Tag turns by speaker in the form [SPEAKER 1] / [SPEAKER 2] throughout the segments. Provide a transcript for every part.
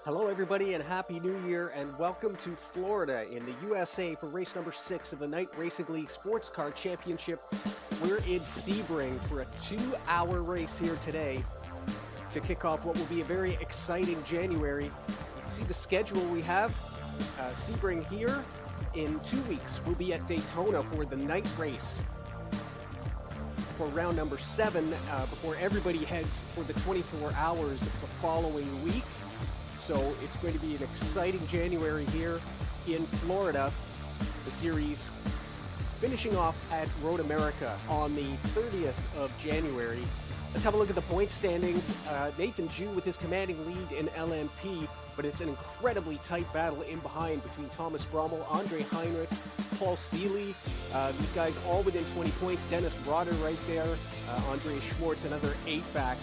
[SPEAKER 1] Hello everybody and Happy New Year and welcome to Florida in the USA for race number 6 of the Night Racing League Sports Car Championship. We're in Sebring for a 2-hour race here today to kick off what will be a very exciting January. You can see the schedule we have. Sebring here in 2 weeks. We'll be at Daytona for the night race for round number 7 before everybody heads for the 24 hours the following week. So it's going to be an exciting January here in Florida. The series finishing off at Road America on the 30th of January. Let's have a look at the point standings. Nathan Jew with his commanding lead in LMP, but it's an incredibly tight battle in behind between Thomas Brommel, Andre Heinrich, Paul Seeley. These guys all within 20 points. Dennis Rotter right there. Andre Schwartz, another 8-back.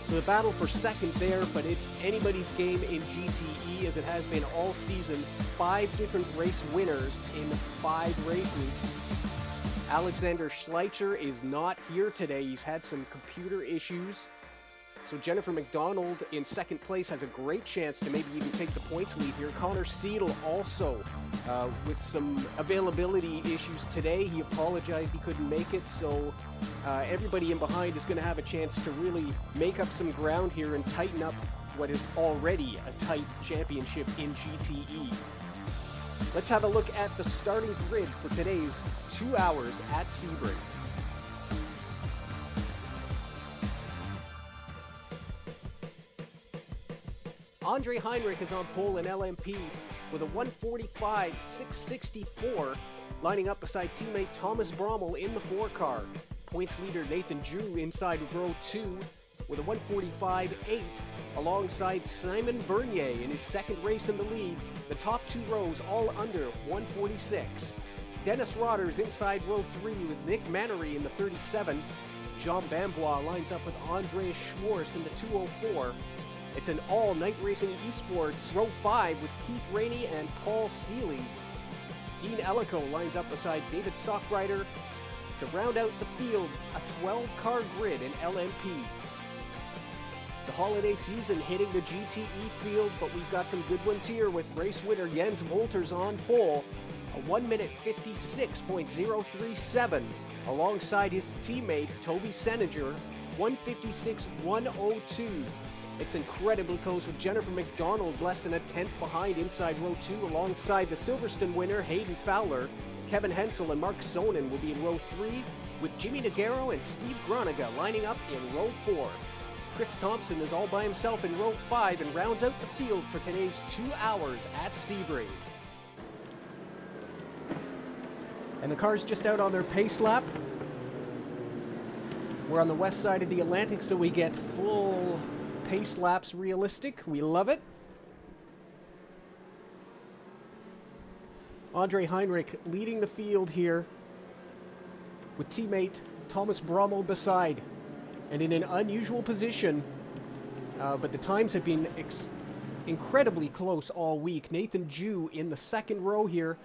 [SPEAKER 1] So the battle for second there, but it's anybody's game in GTE as it has been all season. 5 different race winners in 5 races. Alexander Schleicher is not here today. He's had some computer issues. So Jennifer McDonald in second place has a great chance to maybe even take the points lead here. Connor Seidel also with some availability issues today. He apologized he couldn't make it, so everybody in behind is going to have a chance to really make up some ground here and tighten up what is already a tight championship in GTE. Let's have a look at the starting grid for today's 2 hours at Sebring. Andre Heinrich is on pole in LMP with a 1:45.664, lining up beside teammate Thomas Brommel in the 4 car. Points leader Nathan Jew inside row 2 with a 1:45.8, alongside Simon Bernier in his second race in the lead. The top 2 rows all under 1:46. Dennis Rotters inside row 3 with Nick Mannery in the 37. Jean Bambois lines up with Andre Schwartz in the 204. It's an all-night racing esports row 5 with Keith Rainey and Paul Seeley. Dean Ellico lines up beside David Sockrider to round out the field, a 12-car grid in LMP. The holiday season hitting the GTE field, but we've got some good ones here with race winner Jens Wolters on pole, a 1:56.037, alongside his teammate Toby Seninger, 1:56.102. It's incredibly close with Jennifer McDonald less than a tenth behind inside row 2, alongside the Silverstone winner Hayden Fowler. Kevin Hensel and Mark Sonnen will be in row 3, with Jimmy Nagaro and Steve Groniga lining up in row 4. Chris Thompson is all by himself in row 5 and rounds out the field for today's 2 hours at Sebring. And the car's just out on their pace lap. We're on the west side of the Atlantic, so we get full pace laps realistic. We love it. Andre Heinrich leading the field here with teammate Thomas Brommel beside, and in an unusual position, but the times have been incredibly close all week. Nathan Jew in the second row here.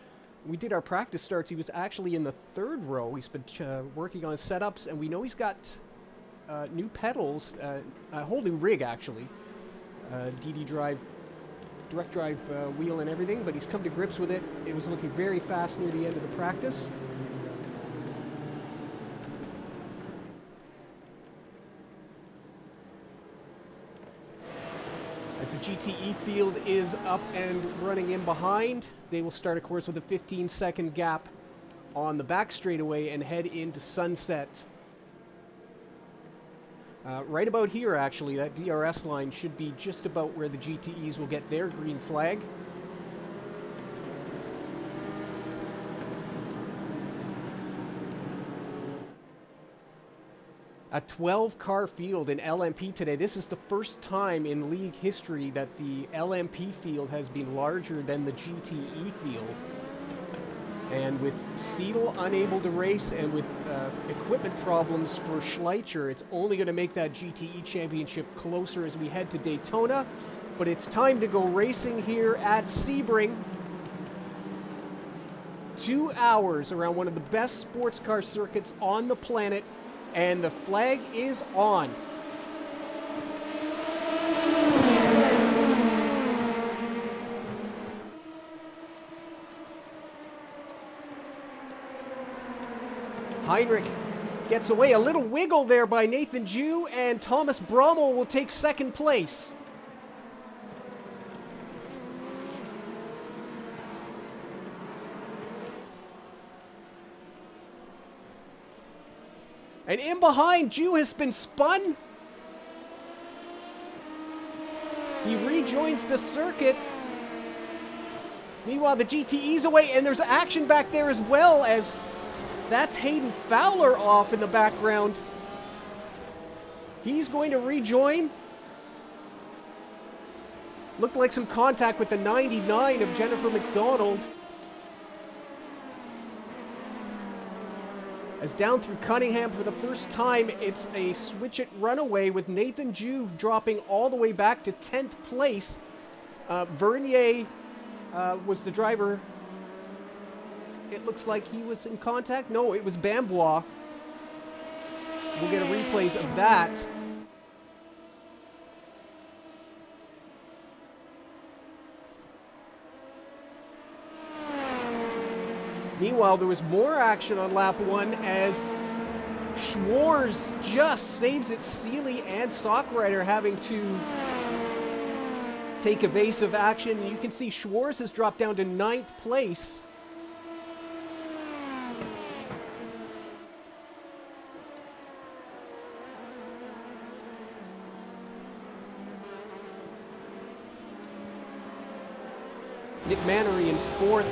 [SPEAKER 1] We did our practice starts. He was actually in the 3rd row. He's been working on setups, and we know he's got new pedals, a whole new rig actually, DD drive, direct drive wheel and everything, but he's come to grips with it. It was looking very fast near the end of the practice. As the GTE field is up and running in behind, they will start, of course, with a 15-second gap on the back straightaway and head into sunset. Right about here, actually, that DRS line should be just about where the GTEs will get their green flag. A 12-car field in LMP today. This is the first time in league history that the LMP field has been larger than the GTE field. And with Seidel unable to race and with equipment problems for Schleicher, it's only going to make that GTE championship closer as we head to Daytona. But it's time to go racing here at Sebring. 2 hours around one of the best sports car circuits on the planet, and the flag is on. Heinrich gets away. A little wiggle there by Nathan Jew, and Thomas Brommel will take second place. And in behind, Jew has been spun. He rejoins the circuit. Meanwhile, the GTE's away, and there's action back there as well, as that's Hayden Fowler off in the background. He's going to rejoin. Looked like some contact with the 99 of Jennifer McDonald. As down through Cunningham for the first time, it's a switch-it runaway with Nathan Jew dropping all the way back to 10th place. Vernier was the driver. It looks like he was in contact. No, it was Bambois. We'll get a replays of that. Meanwhile, there was more action on lap 1 as Schwarz just saves it. Seeley and Sockrider having to take evasive action. You can see Schwarz has dropped down to 9th place. Nick Mannery in 4th.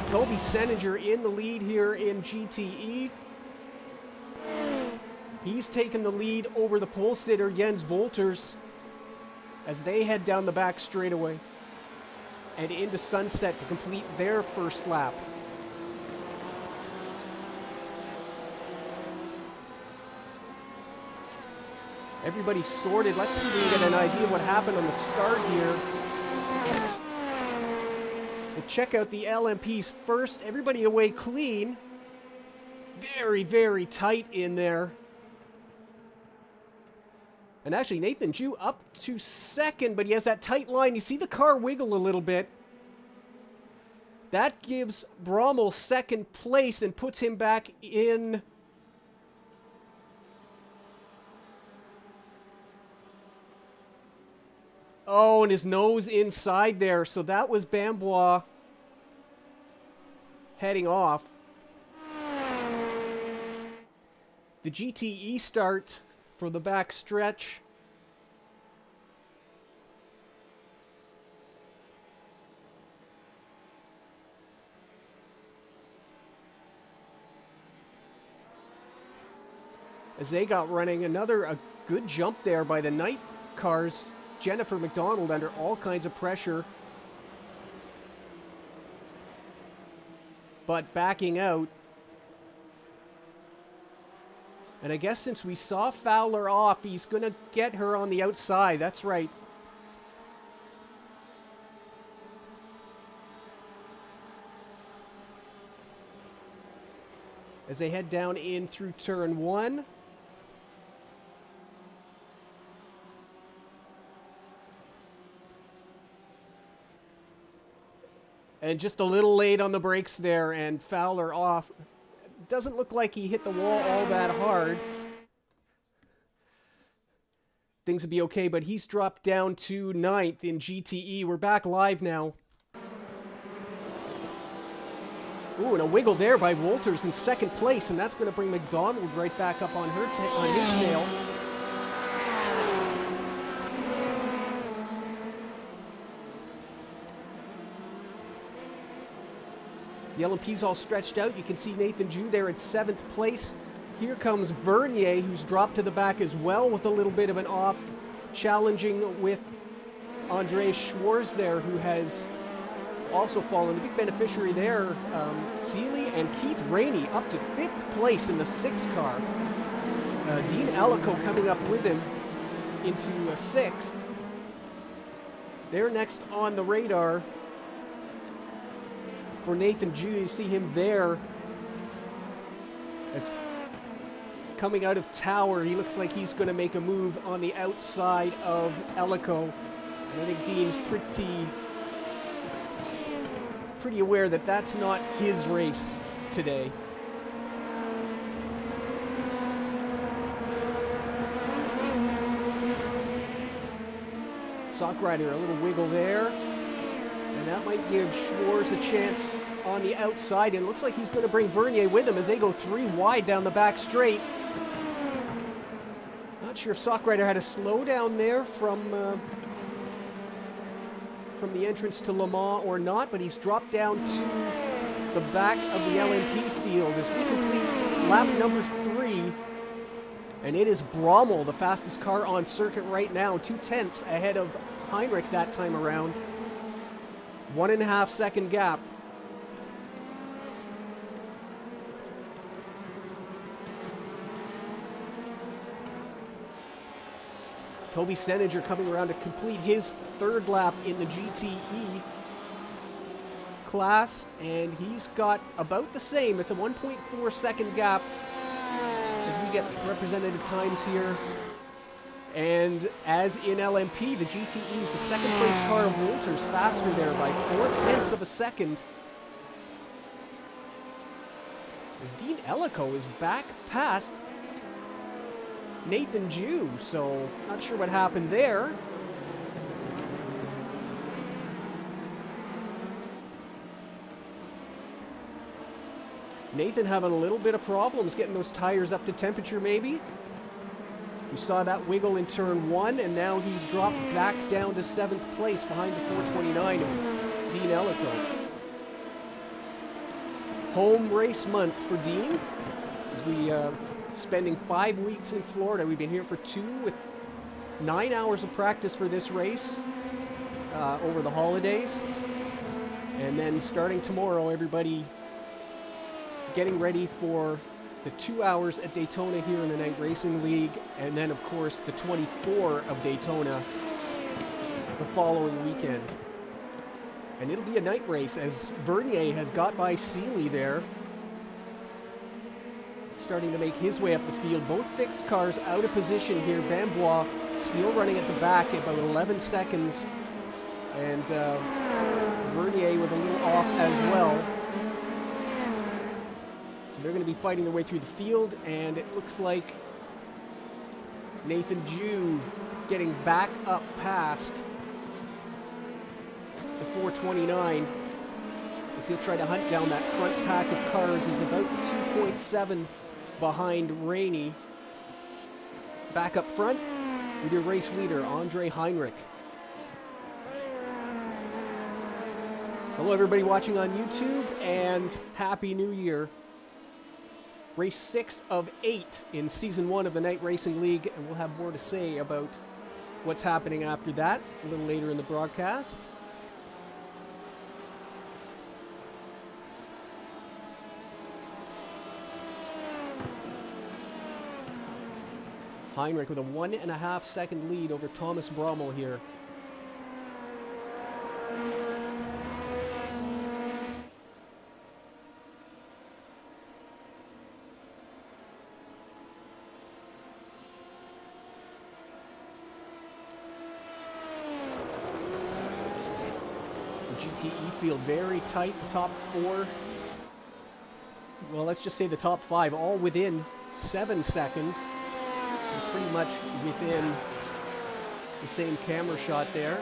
[SPEAKER 1] Toby Seninger in the lead here in GTE. He's taken the lead over the pole sitter Jens Wolters as they head down the back straightaway and into Sunset to complete their first lap. Everybody's sorted. Let's see if we can get an idea of what happened on the start here. We'll check out the LMPs first. Everybody away clean. Very, very tight in there. And actually, Nathan Jew up to 2nd, but he has that tight line. You see the car wiggle a little bit. That gives Brommel 2nd place and puts him back in... Oh, and his nose inside there. So that was Bambois heading off. The GTE start for the back stretch. As they got running, a good jump there by the night cars. Jennifer McDonald under all kinds of pressure, but backing out. And I guess since we saw Fowler off, he's going to get her on the outside. That's right. As they head down in through turn 1. And just a little late on the brakes there, and Fowler off. Doesn't look like he hit the wall all that hard. Things would be okay, but he's dropped down to 9th in GTE. We're back live now. Ooh, and a wiggle there by Wolters in 2nd place, and that's going to bring McDonald right back up on his tail. The LMP's all stretched out. You can see Nathan Jew there in 7th place. Here comes Vernier, who's dropped to the back as well with a little bit of an off, challenging with Andre Schwarz there, who has also fallen. The big beneficiary there, Seeley and Keith Rainey up to 5th place in the 6 car. Dean Ellico coming up with him into 6th. They're next on the radar. For Nathan Jew, you see him there as coming out of Tower. He looks like he's going to make a move on the outside of Ellico. And I think Dean's pretty aware that that's not his race today. Sockrider, a little wiggle there. And that might give Schwarz a chance on the outside. And it looks like he's going to bring Vernier with him as they go 3 wide down the back straight. Not sure if Sockrider had a slowdown there from the entrance to Le Mans or not, but he's dropped down to the back of the LMP field as we complete lap number 3. And it is Brommel, the fastest car on circuit right now, 2/10 ahead of Heinrich that time around. 1.5 second gap. Toby Seninger coming around to complete his 3rd lap in the GTE class, and he's got about the same. It's a 1.4 second gap as we get representative times here. And as in LMP, the GTE is the 2nd place car of Wolters, faster there by 0.4 of a second. As Dean Ellico is back past Nathan Jew, so not sure what happened there. Nathan having a little bit of problems getting those tires up to temperature maybe. We saw that wiggle in turn 1, and now he's dropped back down to 7th place behind the 429 of Dean Ellico. Home race month for Dean as we spending 5 weeks in Florida. We've been here for 2 with 9 hours of practice for this race over the holidays. And then starting tomorrow, everybody getting ready for the 2 hours at Daytona here in the Night Racing League. And then, of course, the 24 of Daytona the following weekend. And it'll be a night race as Vernier has got by Seeley there, starting to make his way up the field. Both fixed cars out of position here. Bambois still running at the back at about 11 seconds. And Vernier with a little off as well. So they're going to be fighting their way through the field. And it looks like Nathan Jew getting back up past the 429. As he'll try to hunt down that front pack of cars. He's about 2.7 behind Rainey. Back up front with your race leader, Andre Heinrich. Hello everybody watching on YouTube, and Happy New Year. Race 6 of 8 in Season 1 of the Night Racing League, and we'll have more to say about what's happening after that a little later in the broadcast. Heinrich with a 1.5 second lead over Thomas Brommel here. The GTE field very tight, the top 4. Well, let's just say the top 5 all within 7 seconds. Pretty much within the same camera shot there.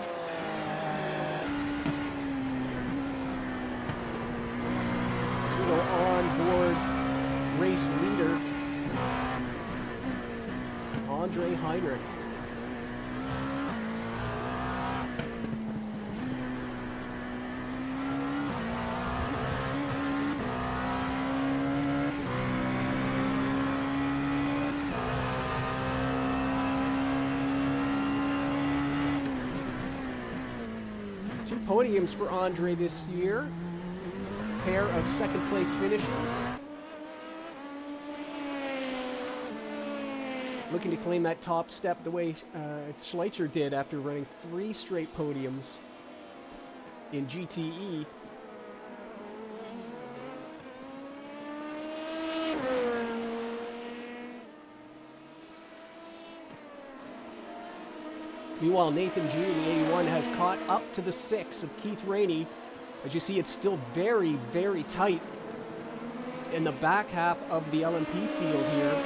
[SPEAKER 1] So we go on board race leader Andre Heinrich. Podiums for Andre this year. Pair of second place finishes. Looking to claim that top step the way Schleicher did after running 3 straight podiums in GTE. Meanwhile, Nathan Jew in the 81 has caught up to the 6 of Keith Rainey. As you see, it's still very, very tight in the back half of the LMP field here.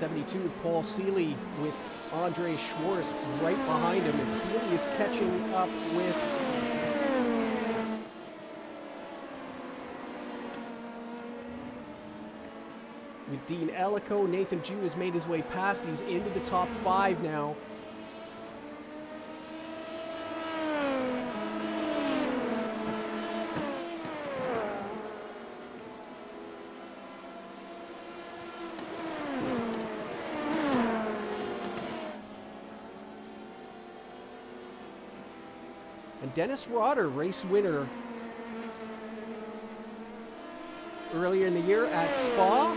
[SPEAKER 1] 72, Paul Seeley with Andre Schwartz right behind him, and Seeley is catching up with Dean Ellico. Nathan Jew has made his way past. He's into the top 5 now. And Dennis Rotter, race winner earlier in the year at Spa.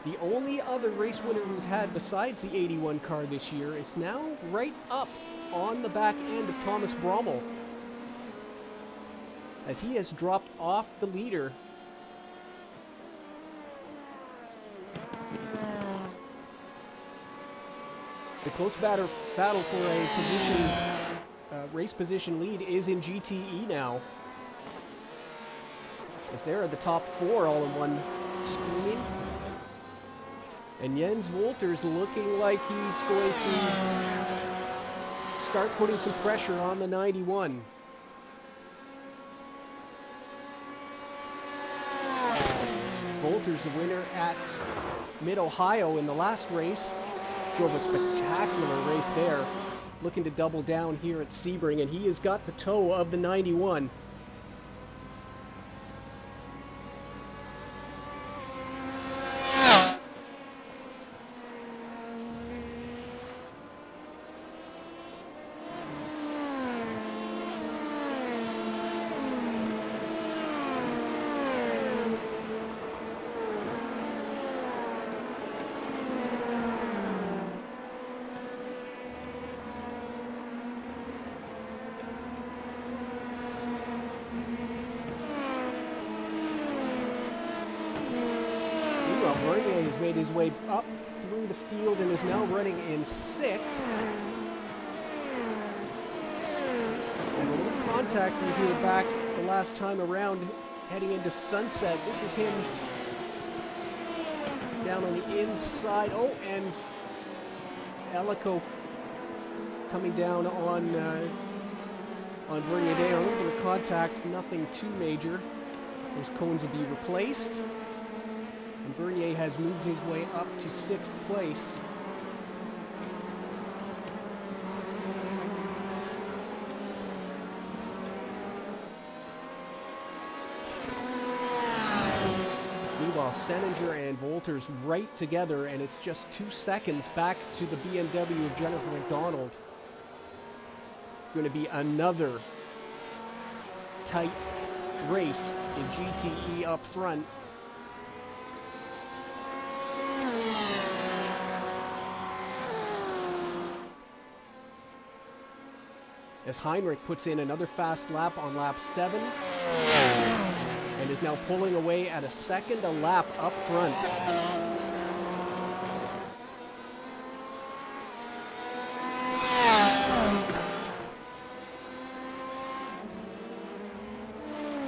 [SPEAKER 1] The only other race winner we've had besides the 81 car this year is now right up on the back end of Thomas Brommel, as he has dropped off the leader. The close battle for a position, race position lead is in GTE now, as they're at the top 4 all in one screen. And Jens Wolters looking like he's going to start putting some pressure on the 91. Wolters, the winner at Mid-Ohio in the last race, drove a spectacular race there, looking to double down here at Sebring, and he has got the toe of the 91. Vernier has made his way up through the field and is now running in 6th. And a little contact we hear back the last time around heading into Sunset. This is him down on the inside. Oh, and Ellico coming down on Vernier there. A little bit of contact, nothing too major. Those cones will be replaced. And Vernier has moved his way up to 6th place. Meanwhile, Seninger and Wolters right together, and it's just 2 seconds back to the BMW of Jennifer McDonald. Going to be another tight race in GTE up front. As Heinrich puts in another fast lap on lap 7 and is now pulling away at a second a lap up front.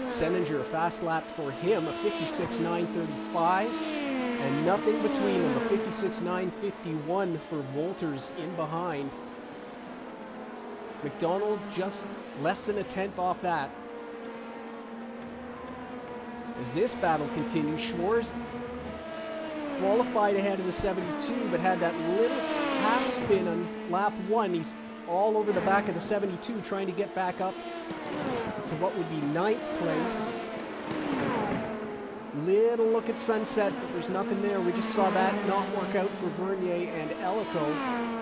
[SPEAKER 1] Seninger, a fast lap for him, a 56.935, and nothing between them, a 56.951 for Wolters in behind. McDonald just less than a tenth off that. As this battle continues, Schwartz qualified ahead of the 72, but had that little half spin on lap 1. He's all over the back of the 72, trying to get back up to what would be 9th place. Little look at Sunset, but there's nothing there. We just saw that not work out for Vernier and Ellico.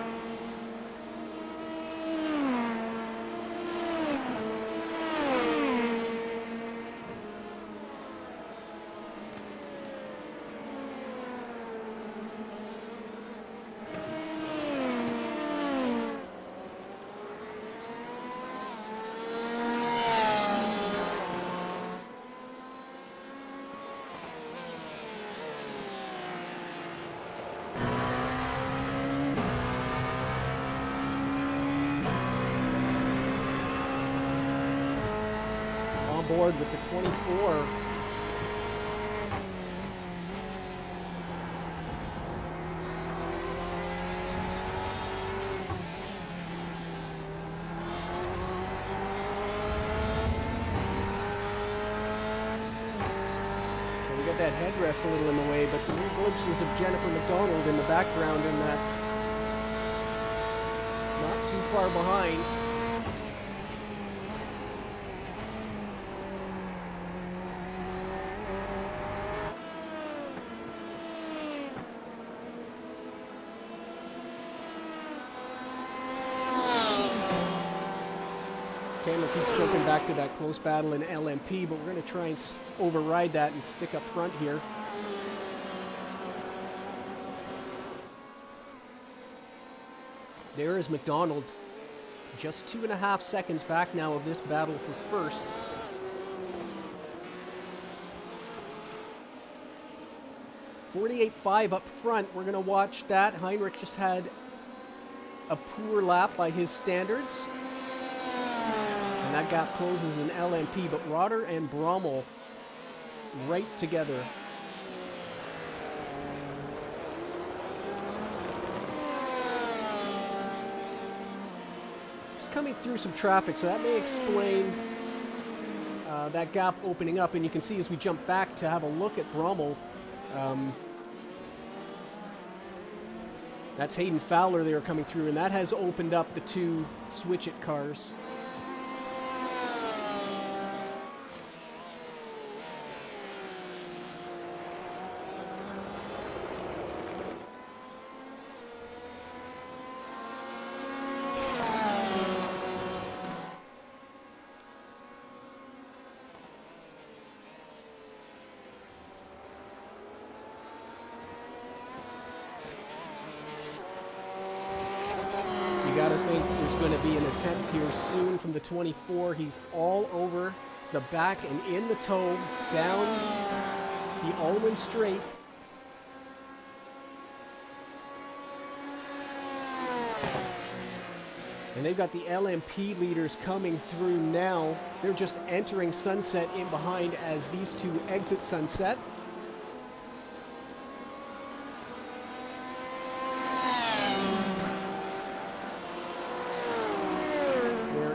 [SPEAKER 1] Board with the 24. progress a little in the way, but the glimpses of Jennifer McDonald in the background in that. Not too far behind. Camera keeps jumping back to that close battle in LMP, but we're going to try and override that and stick up front here. There is McDonald, just 2.5 seconds back now of this battle for first. .48.5 up front. We're going to watch that. Heinrich just had a poor lap by his standards. And that gap closes in LMP, but Rotter and Brommel right together. Just coming through some traffic, so that may explain that gap opening up. And you can see as we jump back to have a look at Brommel, that's Hayden Fowler there coming through, and that has opened up the two switch-it cars. Gotta think there's going to be an attempt here soon from the 24. He's all over the back and in the toe, down the Ulman straight. And they've got the LMP leaders coming through now. They're just entering Sunset in behind as these two exit Sunset.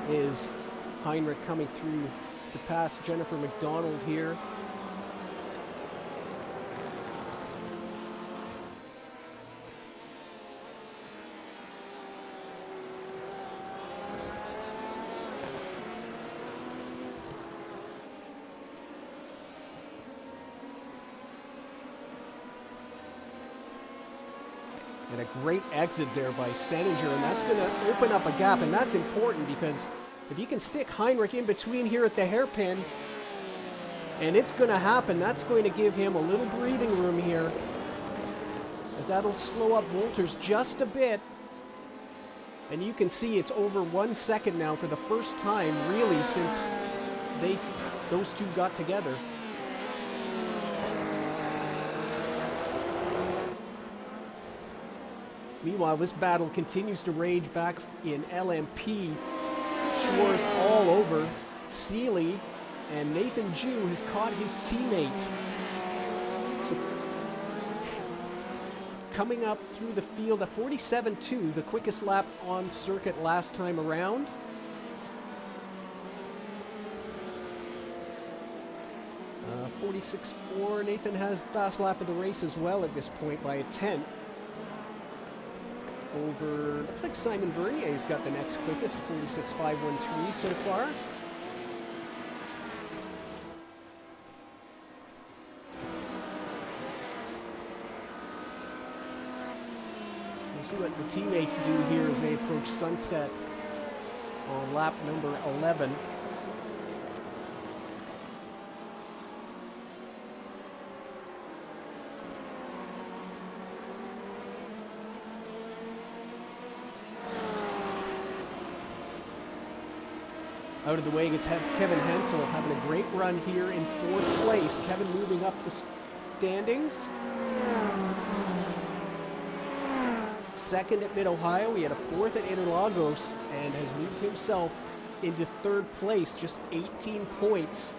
[SPEAKER 1] Is Heinrich coming through to pass Jennifer McDonald here. And a great exit there by Seninger, and that's going to open up a gap, and that's important because if you can stick Heinrich in between here at the hairpin, and it's going to happen, that's going to give him a little breathing room here, as that'll slow up Wolters just a bit. And you can see it's over 1 second now for the first time, really, since those two got together. Meanwhile, this battle continues to rage back in LMP. Schwarz all over. Seeley and Nathan Jew has caught his teammate. So coming up through the field at 47.2, the quickest lap on circuit last time around. Uh, 46.4, Nathan has the fast lap of the race as well at this point by a 10th. Over, looks like Simon Vernier's got the next quickest, 46.513 so far. We'll see what the teammates do here as they approach Sunset on lap number 11. Out of the way gets Kevin Hensel, having a great run here in 4th place. Kevin moving up the standings. 2nd at Mid-Ohio. He had a 4th at Interlagos and has moved himself into 3rd place, just 18 points.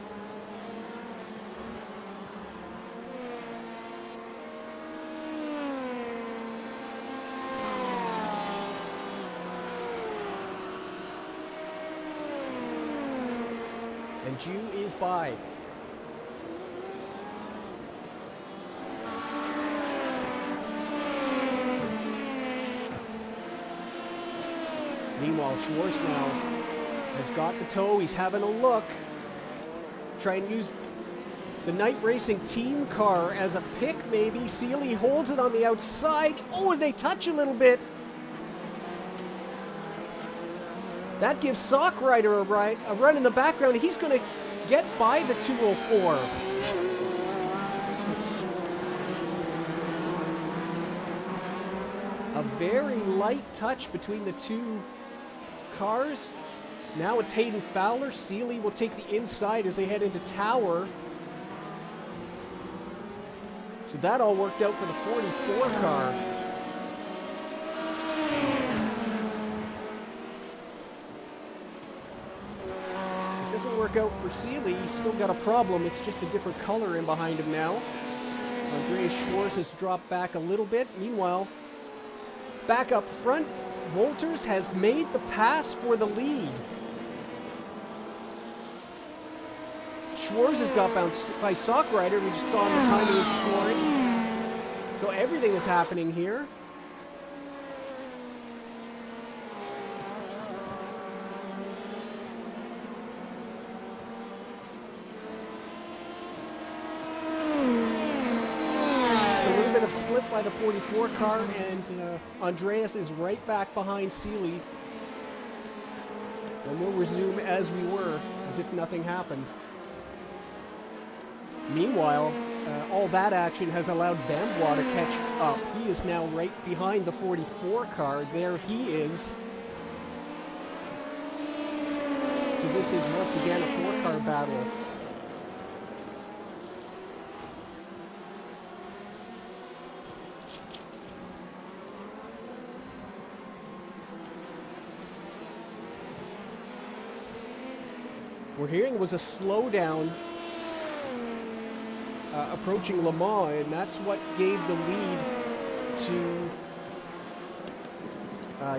[SPEAKER 1] And Jew is by. Meanwhile, Schwartz now has got the toe. He's having a look. Try and use the night racing team car as a pick, maybe. Seeley holds it on the outside. Oh, and they touch a little bit. That gives Sock Rider a run in the background. He's going to get by the 204. A very light touch between the two cars. Now it's Hayden Fowler. Seeley will take the inside as they head into Tower. So that all worked out for the 44 car. It doesn't work out for Seeley. He's still got a problem. It's just a different color in behind him now. Andreas Schwartz has dropped back a little bit. Meanwhile, back up front, Wolters has made the pass for the lead. Schwartz has got bounced by Sock Rider. We just saw him the timing of scoring. So everything is happening here. Just a little bit of slip by the 44 car, and Andreas is right back behind Seeley. And we'll resume as we were, as if nothing happened. Meanwhile, all that action has allowed Bambois to catch up. He is now right behind the 44 car. There he is. So this is once again a 4-car battle. We're hearing was a slowdown approaching Le Mans, and that's what gave the lead to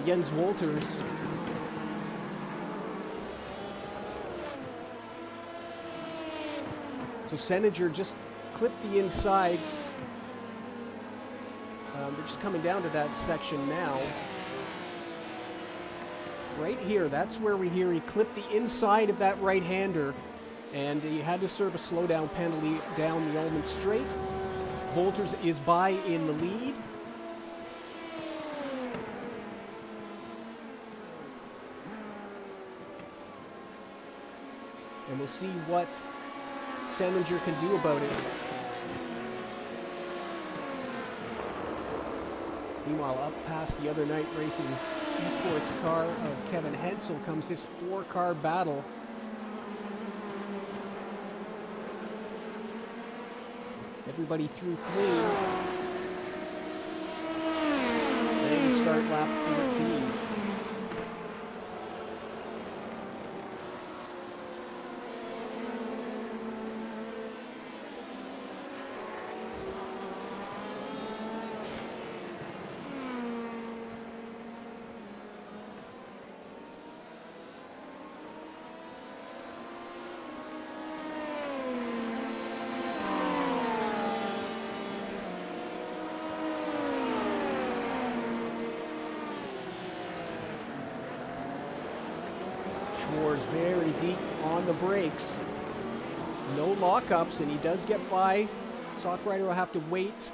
[SPEAKER 1] Jens Wolters. So Seninger just clipped the inside. They're just coming down to that section now. Right here, that's where we hear he clipped the inside of that right-hander, and he had to serve a slowdown penalty down the Ullman Straight. Wolters is by in the lead. And we'll see what Seninger can do about it. Meanwhile, up past the other night racing esports car of Kevin Hensel comes this 4-car battle. Everybody through clean. And start lap 14. Schwartz very deep on the brakes. No lockups, and he does get by. Sock Rider will have to wait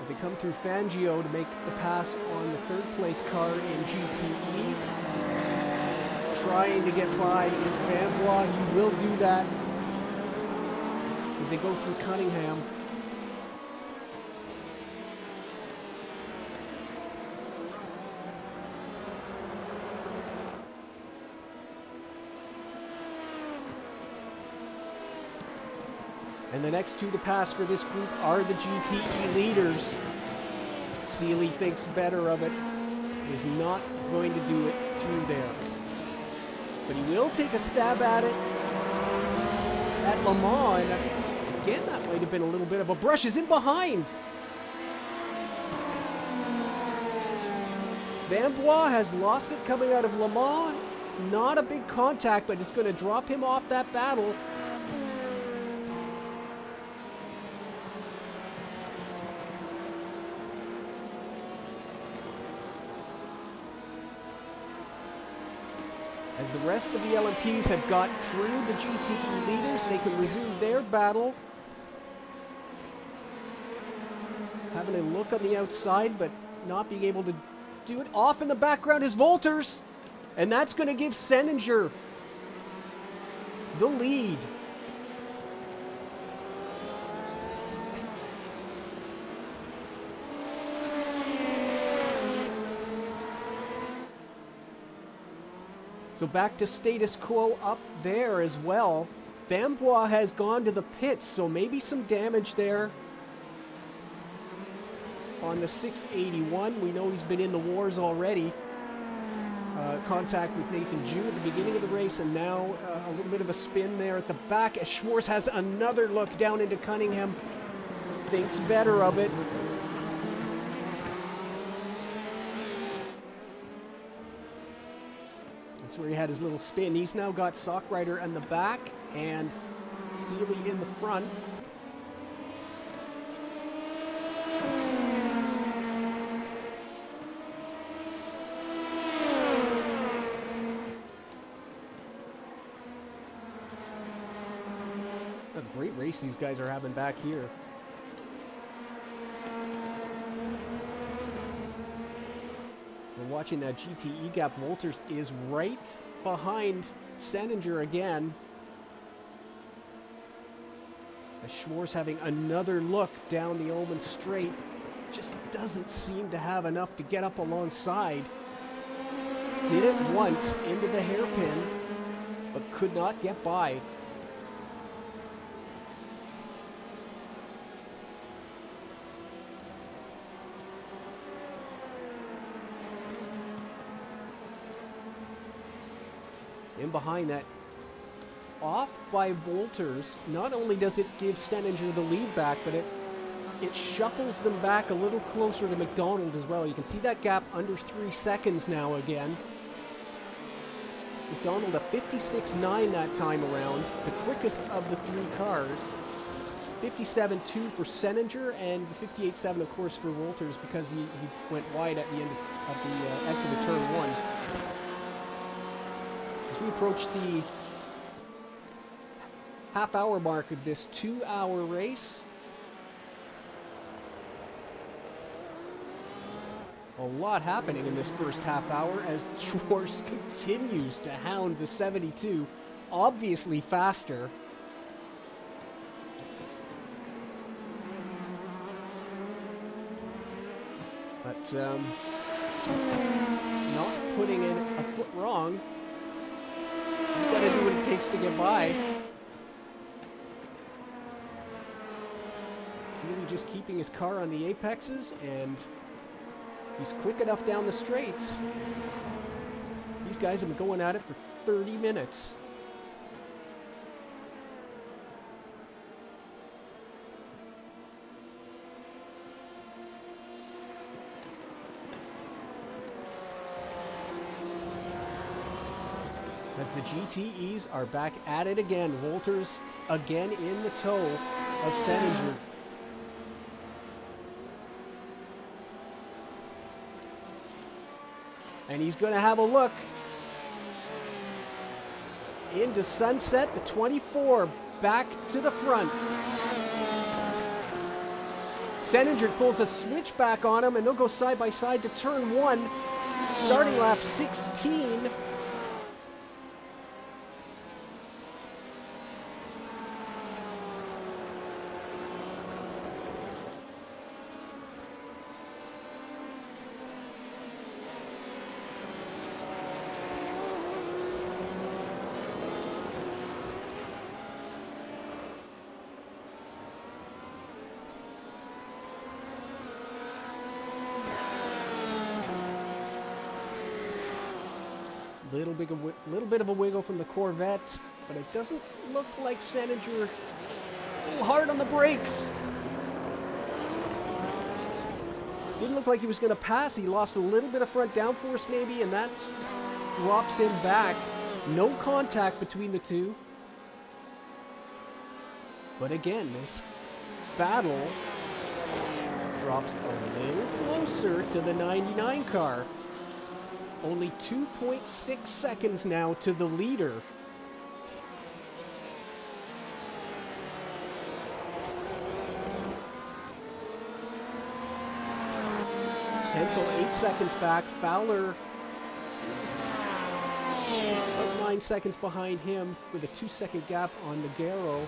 [SPEAKER 1] as they come through Fangio to make the pass on the third-place car in GTE. Trying to get by is Bambois. He will do that as they go through Cunningham. And the next two to pass for this group are the GTE leaders. Seeley thinks better of it. Is not going to do it through there. But he will take a stab at it at Le Mans. And again, that might have been a little bit of a brush. Is in behind. Bambois has lost it coming out of Le Mans. Not a big contact, but it's going to drop him off that battle. As the rest of the LMPs have got through the GTE leaders, they can resume their battle. Having a look on the outside, but not being able to do it. Off in the background is Wolters, and that's going to give Senninger the lead. So back to status quo up there as well. Bambois has gone to the pits, so maybe some damage there on the 681. We know he's been in the wars already. Contact with Nathan Jew at the beginning of the race, and now a little bit of a spin there at the back as Schwartz has another look down into Cunningham. Thinks better of it. That's where he had his little spin. He's now got Sockrider in the back and Seeley in the front. A great race these guys are having back here. We're watching that GTE gap. Wolters is right behind Senninger again. As Schwartz having another look down the Omen straight. Just doesn't seem to have enough to get up alongside. Did it once into the hairpin, but could not get by. In behind that, off by Wolters, not only does it give Senninger the lead back, but it shuffles them back a little closer to McDonald as well. You can see that gap under 3 seconds now again. McDonald at 56.9 that time around, the quickest of the 3 cars. 57.2 for Senninger, and 58.7 of course for Wolters, because he went wide at the end of the exit of turn 1. As we approach the half-hour mark of this 2-hour race, a lot happening in this first half hour as Schwartz continues to hound the 72, obviously faster. But not putting in a foot wrong. You gotta do what it takes to get by. Seeley just keeping his car on the apexes, and he's quick enough down the straights. These guys have been going at it for 30 minutes. As the GTEs are back at it again. Wolters again in the tow of Senninger. And he's going to have a look into Sunset, the 24, back to the front. Senninger pulls a switchback on him, and they'll go side by side to turn 1, starting lap 16. Little bit of a wiggle from the Corvette, but it doesn't look like Senninger. A little hard on the brakes. Didn't look like he was going to pass. He lost a little bit of front downforce maybe, and that drops him back. No contact between the two. But again, this battle drops a little closer to the 99 car. Only 2.6 seconds now to the leader. Hensel 8 seconds back. Fowler about 9 seconds behind him with a 2-second gap on Nagaro.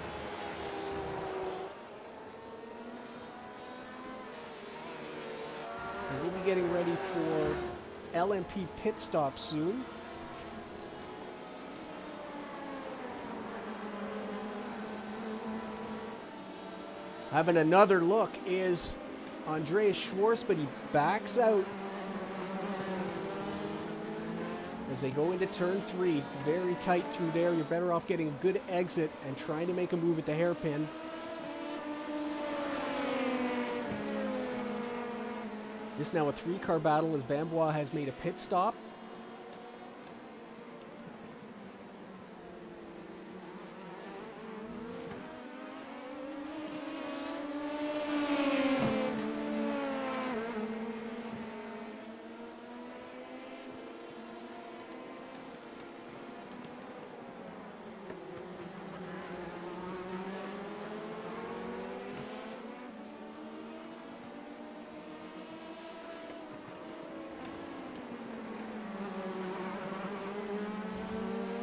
[SPEAKER 1] And we'll be getting ready for LMP pit stop soon. Having another look is Andreas Schwartz, but he backs out as they go into turn 3. Very tight through there. You're better off getting a good exit and trying to make a move at the hairpin. This is now a 3-car battle as Bambois has made a pit stop.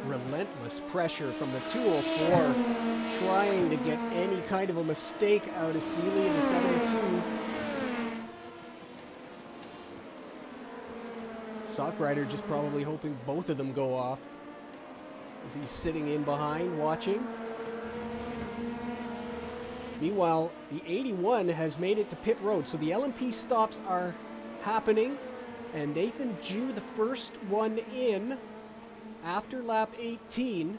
[SPEAKER 1] Relentless pressure from the 204, trying to get any kind of a mistake out of Seeley in the 72. Sockrider just probably hoping both of them go off as he's sitting in behind watching. Meanwhile, the 81 has made it to pit road, so the LMP stops are happening, and Nathan Jew, the first one in after lap 18.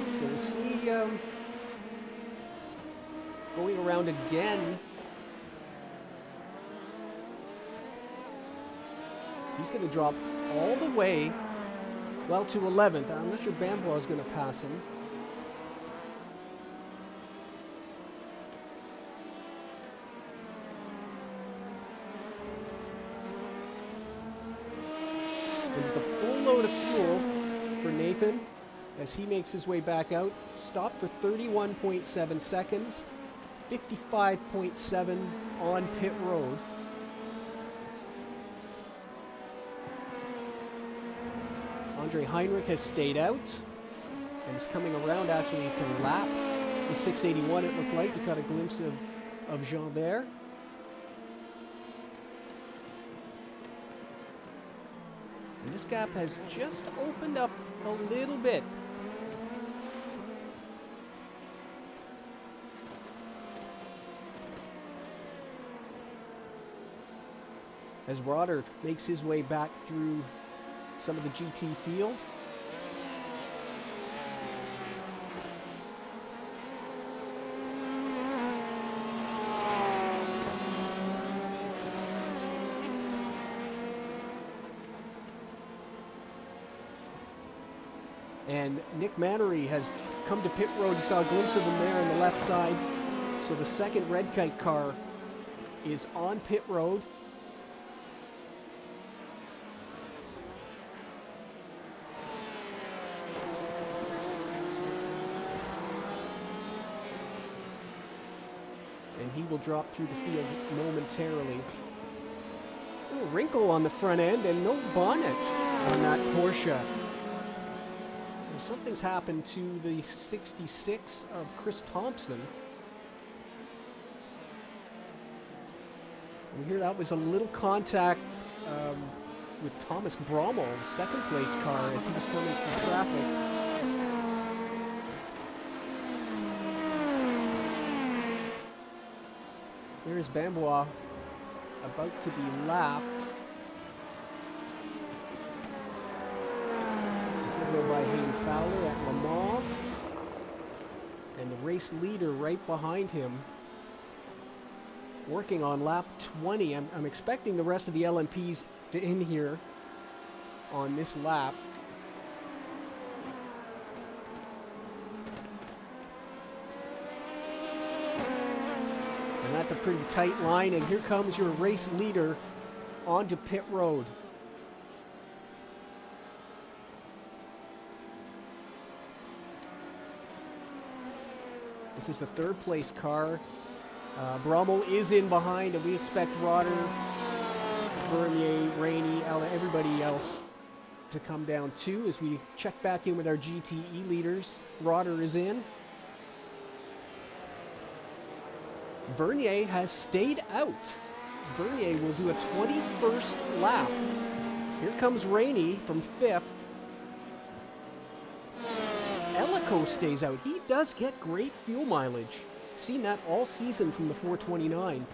[SPEAKER 1] So we'll see going around again. He's going to drop all the way, well, to 11th. I'm not sure Bambois is going to pass him. It's a full load of fuel for Nathan as he makes his way back out. Stopped for 31.7 seconds, 55.7 on pit road. Andre Heinrich has stayed out and is coming around actually to lap the 681, it looked like. You got a glimpse of Jean there. And this gap has just opened up a little bit. As Rodder makes his way back through some of the GT field. And Nick Mannery has come to pit road. You saw a glimpse of him there on the left side. So the second Red Kite car is on pit road. And he will drop through the field momentarily. A wrinkle on the front end and no bonnet on that Porsche. Something's happened to the 66 of Chris Thompson. And here that was a little contact with Thomas Brommel, second place car, as he was coming through traffic. There's Bambois about to be lapped. Go by Hayden Fowler at Le Mans, and the race leader right behind him working on lap 20. I'm expecting the rest of the LMPs to in here on this lap. That's a pretty tight line, and here comes your race leader onto pit road. This is the third place car. Bromell is in behind, and we expect Rotter, Vernier, Rainey, everybody else to come down too as we check back in with our GTE leaders. Rotter is in. Vernier has stayed out. Vernier will do a 21st lap. Here comes Rainey from 5th. Ellico stays out. He does get great fuel mileage. Seen that all season from the 429.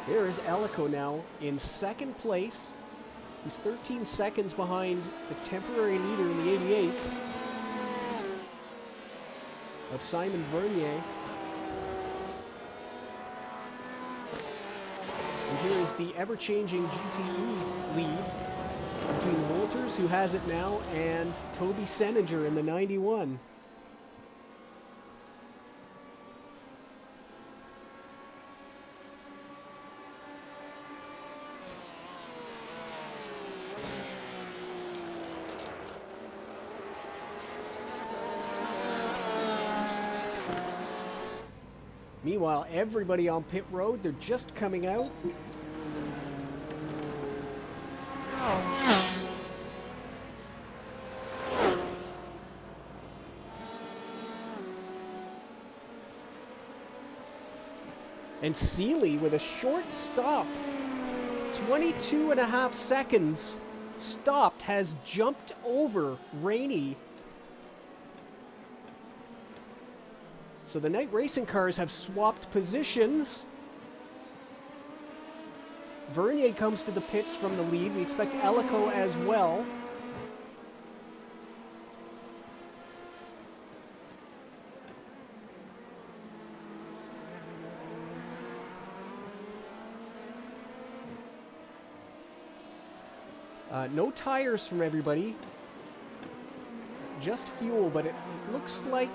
[SPEAKER 1] There is Ellico now in second place. He's 13 seconds behind the temporary leader in the 88 of Simon Vernier. And here is the ever-changing GTE lead between Wolters, who has it now, and Toby Seninger in the 91. Meanwhile, everybody on pit road, they're just coming out. And Seeley with a short stop, 22.5 seconds stopped, has jumped over Rainey. So the night racing cars have swapped positions. Vernier comes to the pits from the lead. We expect Ellico as well. No tires from everybody. Just fuel, but it looks like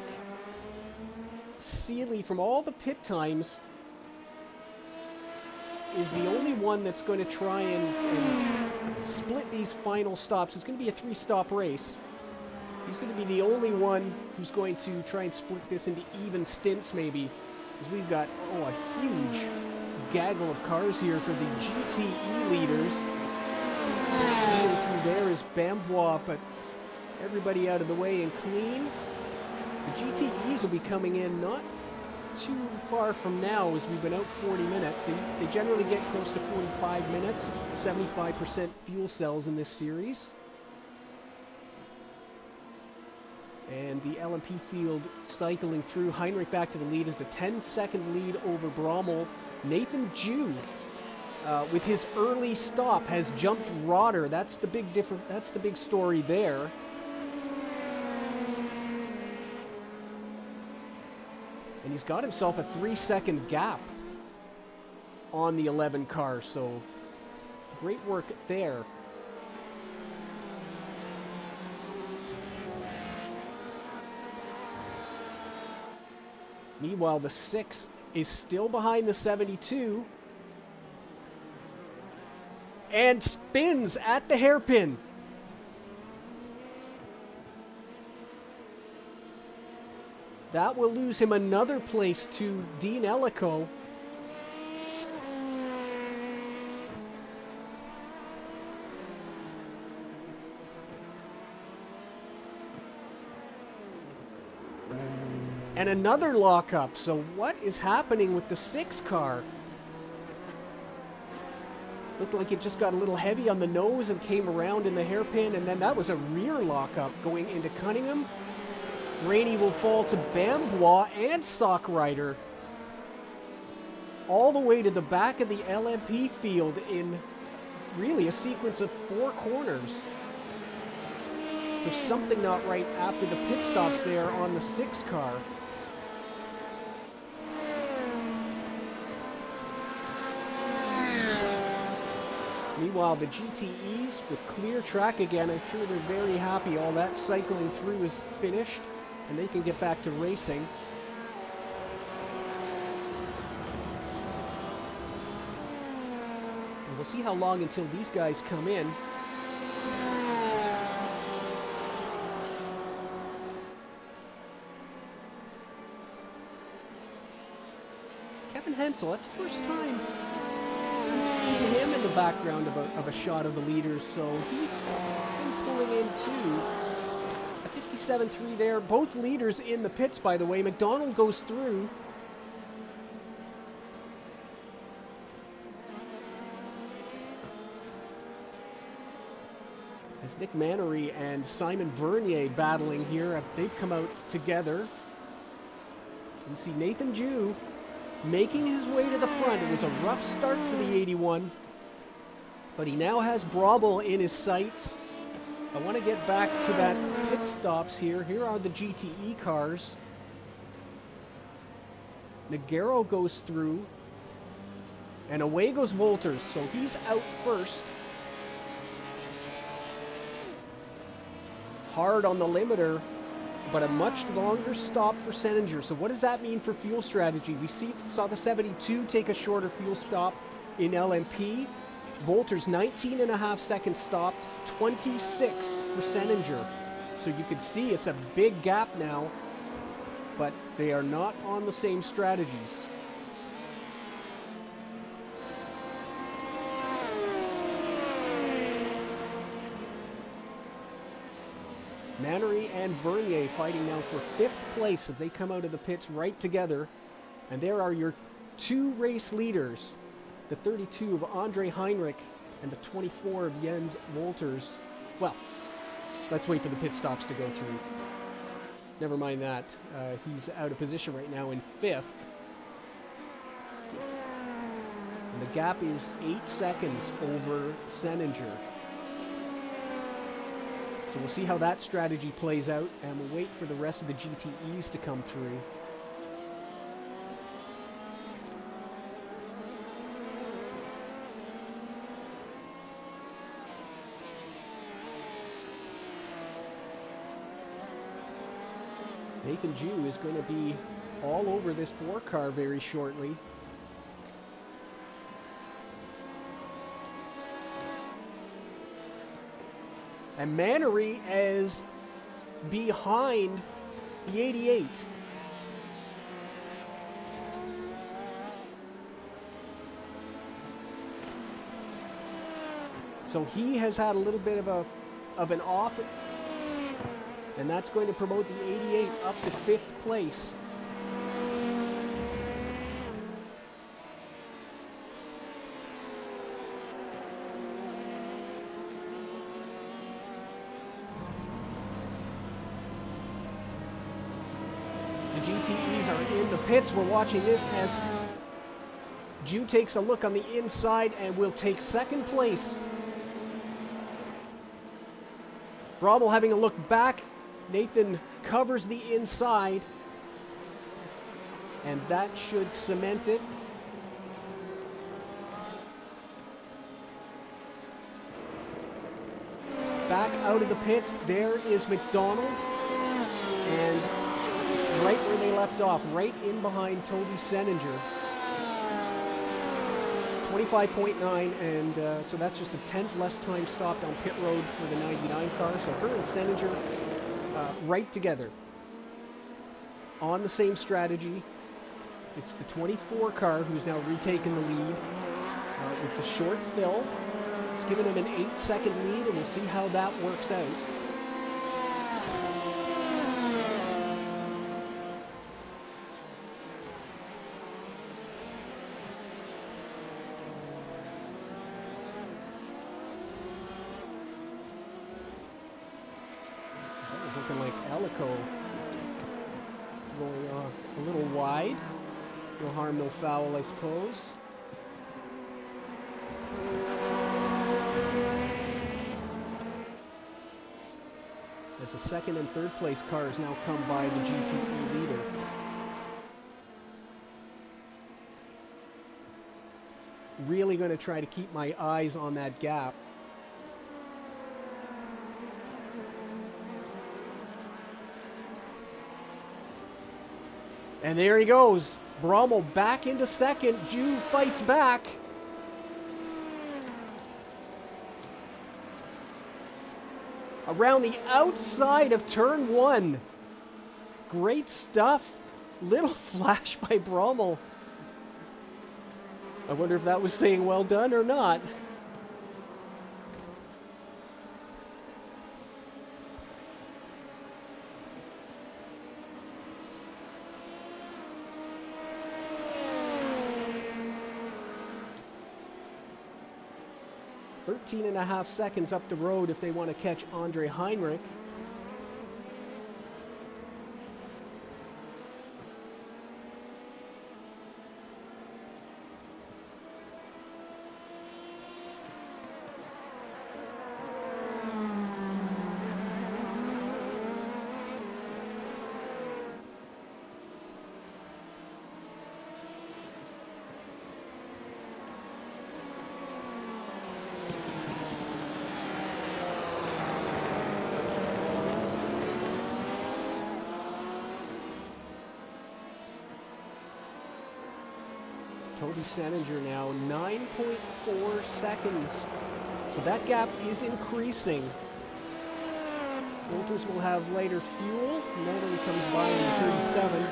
[SPEAKER 1] Seeley, from all the pit times, is the only one that's going to try and split these final stops. It's going to be a 3-stop race. He's going to be the only one who's going to try and split this into even stints, maybe, because we've got a huge gaggle of cars here for the GTE leaders. Through there is Bambois, but everybody out of the way and clean. The GTEs will be coming in not too far from now, as we've been out 40 minutes. They generally get close to 45 minutes, 75% fuel cells in this series. And the LMP field cycling through. Heinrich back to the lead as a 10-second lead over Bromell. Nathan Jew, with his early stop, has jumped Rotter. That's the big difference. That's the big story there. And he's got himself a 3-second gap on the 11 car, so great work there. Meanwhile, the 6 is still behind the 72 and spins at the hairpin. That will lose him another place to Dean Ellico. And another lockup. So what is happening with the 6 car? Looked like it just got a little heavy on the nose and came around in the hairpin, and then that was a rear lockup going into Cunningham. Rainey will fall to Bambois and Sockrider all the way to the back of the LMP field in really a sequence of 4 corners. So something not right after the pit stops there on the 6 car. Meanwhile, the GTEs with clear track again, I'm sure they're very happy all that cycling through is finished and they can get back to racing. And we'll see how long until these guys come in. Kevin Hensel, that's the first time we've seen him in the background of a shot of the leaders, so he's been pulling in too. A 57.3 there. Both leaders in the pits, by the way. McDonald goes through. As Nick Mannery and Simon Vernier battling here, they've come out together. You see Nathan Jew making his way to the front. It was a rough start for the 81, but he now has Brabble in his sights. I want to get back to that pit stops here. Here are the GTE cars. Nagaro goes through, and away goes Wolters, so he's out first. Hard on the limiter, but a much longer stop for Senninger. So what does that mean for fuel strategy? We saw the 72 take a shorter fuel stop in LMP. Wolters 19.5 seconds stopped, 26 for Senninger. So you can see it's a big gap now, but they are not on the same strategies. Mannery and Vernier fighting now for 5th place if they come out of the pits right together. And there are your two race leaders, the 32 of Andre Heinrich and the 24 of Jens Wolters. Well, let's wait for the pit stops to go through. Never mind that. He's out of position right now in 5th. And the gap is 8 seconds over Senninger. So we'll see how that strategy plays out, and we'll wait for the rest of the GTEs to come through. Nathan Jew is going to be all over this 4-car very shortly. And Mannery is behind the 88. So he has had a little bit of an off, and that's going to promote the 88 up to 5th place. GTEs are in the pits. We're watching this as Jew takes a look on the inside and will take 2nd place. Brabble having a look back. Nathan covers the inside, and that should cement it. Back out of the pits, there is McDonald, and right where they left off, right in behind Toby Senninger. 25.9, and so that's just a 10th less time stopped on pit road for the 99 car. So her and Senninger right together on the same strategy. It's the 24 car who's now retaken the lead with the short fill. It's given him an 8-second lead, and we'll see how that works out. Looking like Ellico going a little wide. No harm, no foul, I suppose. As the 2nd and 3rd place cars now come by the GTE leader. Really going to try to keep my eyes on that gap. And there he goes. Brommel back into second. Ju fights back. Around the outside of turn 1. Great stuff. Little flash by Brommel. I wonder if that was saying well done or not. Thirteen and a half seconds up the road if they want to catch Andre Heinrich. Toby Seninger now 9.4 seconds. So that gap is increasing. Walters will have lighter fuel. Natalie comes by in 37.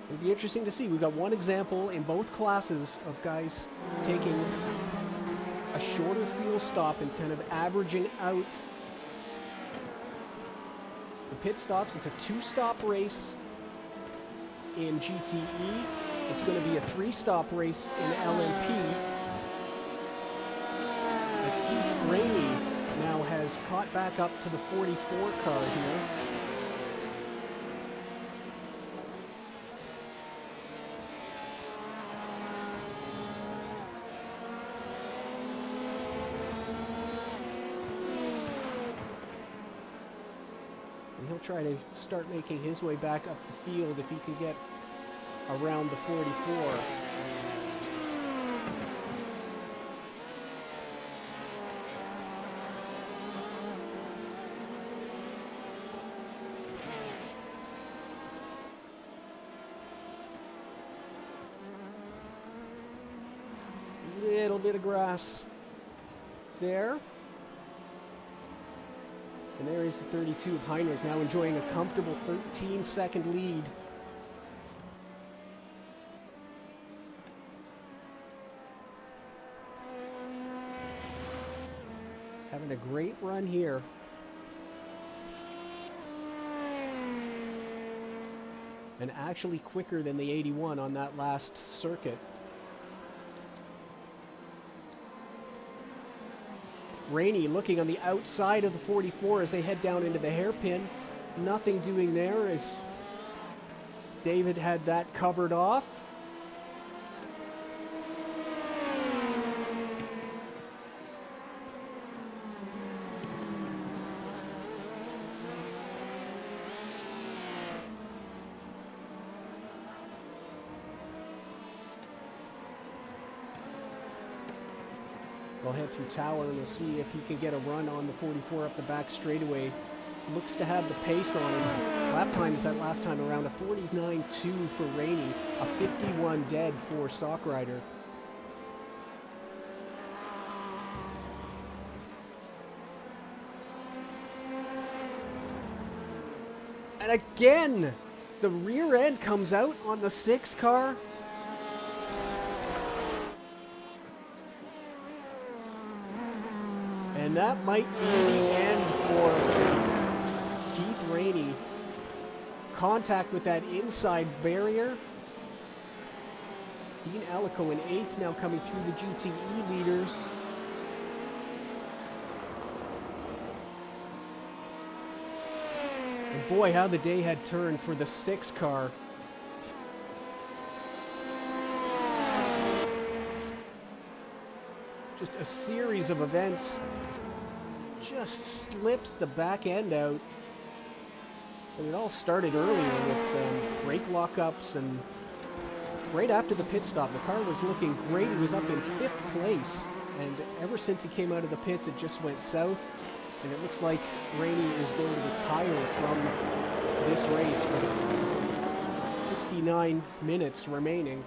[SPEAKER 1] It'll be interesting to see. We've got one example in both classes of guys taking a shorter fuel stop and kind of averaging out the pit stops. It's a 2-stop race in GTE. It's going to be a 3-stop race in LMP. As Keith Rainey now has caught back up to the 44 car here. He'll try to start making his way back up the field if he can get around the 44. Little bit of grass there. And there is the 32 of Heinrich, now enjoying a comfortable 13-second lead. Having a great run here. And actually quicker than the 81 on that last circuit. Rainey looking on the outside of the 44 as they head down into the hairpin. Nothing doing there as David had that covered off. We'll head through Tower and we'll see if he can get a run on the 44 up the back straightaway. Looks to have the pace on him. Lap times that last time around a 49.2 for Rainey, a 51 dead for Sockrider. And again, the rear end comes out on the 6 car. And that might be the end for Keith Rainey. Contact with that inside barrier. Dean Ellico in 8th, now coming through the GTE leaders. And boy, how the day had turned for the 6 car. Just a series of events. Just slips the back end out. But it all started earlier with brake lockups, and right after the pit stop, the car was looking great. He was up in 5th place, and ever since he came out of the pits, it just went south. And it looks like Rainey is going to retire from this race with 69 minutes remaining.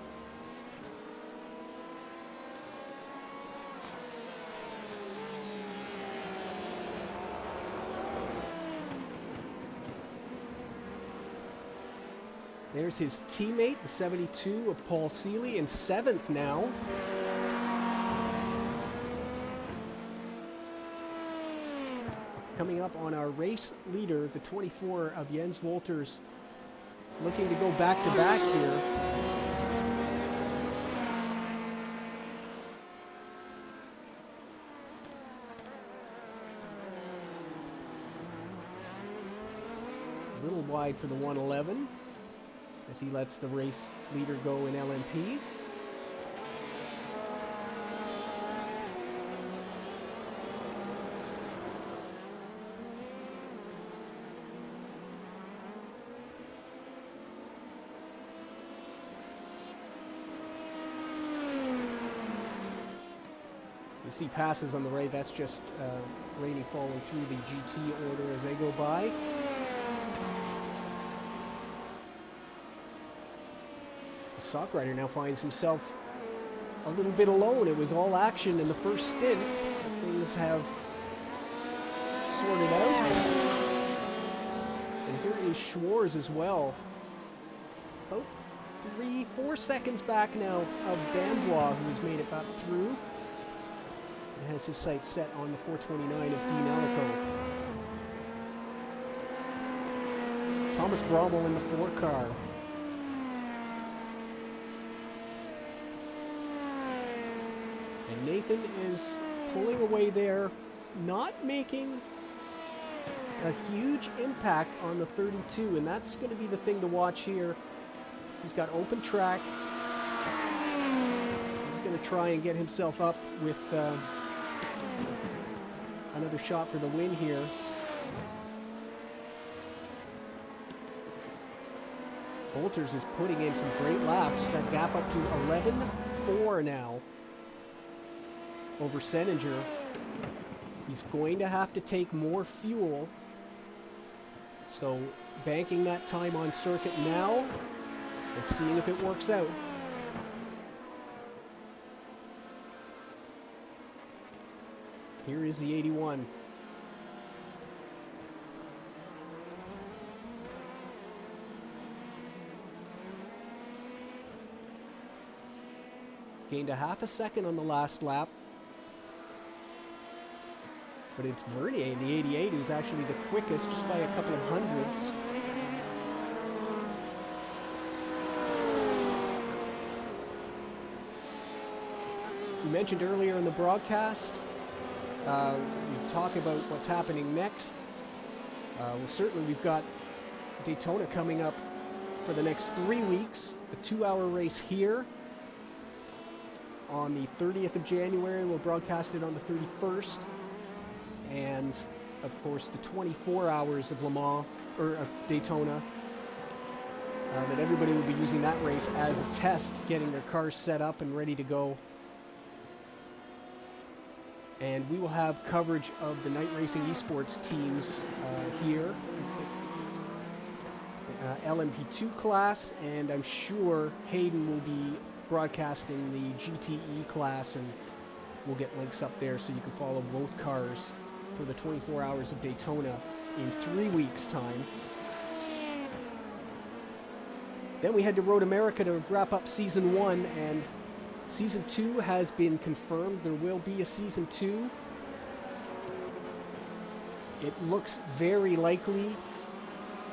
[SPEAKER 1] There's his teammate, the 72 of Paul Seeley, in 7th now. Coming up on our race leader, the 24 of Jens Wolters, looking to go back-to-back here. A little wide for the 111 as he lets the race leader go in LMP. You see passes on the right, that's just Rainey following through the GT order as they go by. The Sock Rider now finds himself a little bit alone. It was all action in the first stint. Things have sorted out. And here is Schwarz as well. About 3-4 seconds back now of Bambois, who has made it back through. And has his sights set on the 429 of Dean Alico. Thomas Brommel in the 4 car. And Nathan is pulling away there, not making a huge impact on the 32, and that's going to be the thing to watch here. He's got open track. He's going to try and get himself up with another shot for the win here. Wolters is putting in some great laps. That gap up to 11.4 now over Senninger. He's going to have to take more fuel. So banking that time on circuit now and seeing if it works out. Here is the 81. Gained a half a second on the last lap. But it's Vernier in the 88 who's actually the quickest, just by a couple of hundredths. We mentioned earlier in the broadcast, we talk about what's happening next. Well, certainly we've got Daytona coming up for the next 3 weeks. The 2-hour race here on the 30th of January. We'll broadcast it on the 31st. And, of course, the 24 hours of Le Mans, or of Daytona, that everybody will be using that race as a test, getting their cars set up and ready to go. And we will have coverage of the night racing esports teams here. LMP2 class, and I'm sure Hayden will be broadcasting the GTE class, and we'll get links up there so you can follow both cars for the 24 hours of Daytona in 3 weeks' time. Then we head to Road America to wrap up Season 1, and Season 2 has been confirmed. There will be a Season 2. It looks very likely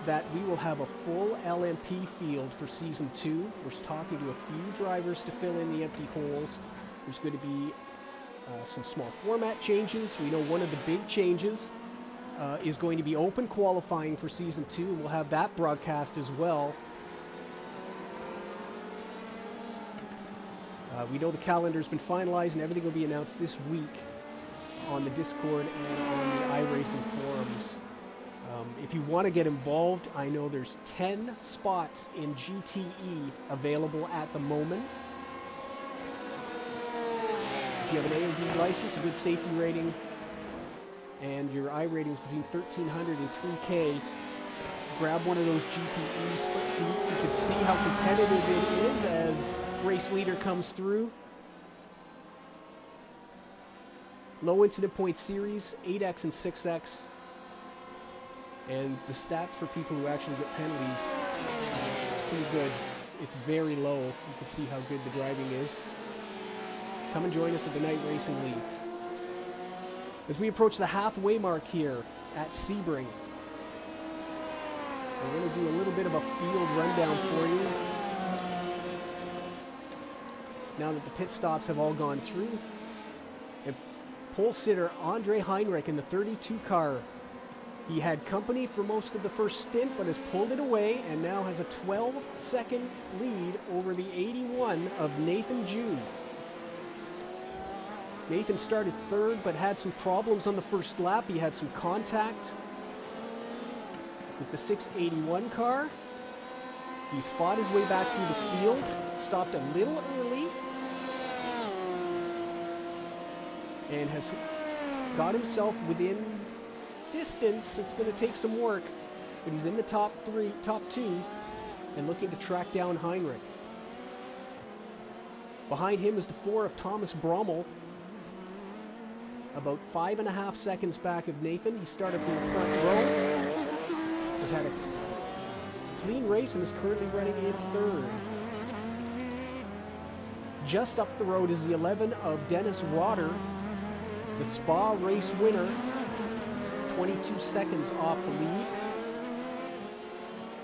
[SPEAKER 1] that we will have a full LMP field for Season 2. We're talking to a few drivers to fill in the empty holes. There's going to be some small format changes. We know one of the big changes is going to be open qualifying for Season 2. We'll have that broadcast as well. We know the calendar's been finalized and everything will be announced this week on the Discord and on the iRacing forums. If you want to get involved, I know there's 10 spots in GTE available at the moment. If you have an A or B license, a good safety rating, and your I rating is between 1,300 and 3K, grab one of those GTE split seats. You can see how competitive it is as race leader comes through. Low incident point series, 8X and 6X. And the stats for people who actually get penalties, it's pretty good. It's very low. You can see how good the driving is. Come and join us at the Night Racing League. As we approach the halfway mark here at Sebring, we're going to do a little bit of a field rundown for you. Now that the pit stops have all gone through. And pole sitter Andre Heinrich in the 32 car. He had company for most of the first stint, but has pulled it away and now has a 12-second lead over the 81 of Nathan Jude. Nathan started third, but had some problems on the first lap. He had some contact with the 681 car. He's fought his way back through the field, stopped a little early, and has got himself within distance. It's going to take some work, but he's in the top two, and looking to track down Heinrich. Behind him is the 4 of Thomas Brommel, about 5.5 seconds back of Nathan. He started from the front row, has had a clean race, and is currently running in third. Just up the road is the 11 of Dennis Rotter, the Spa race winner, 22 seconds off the lead.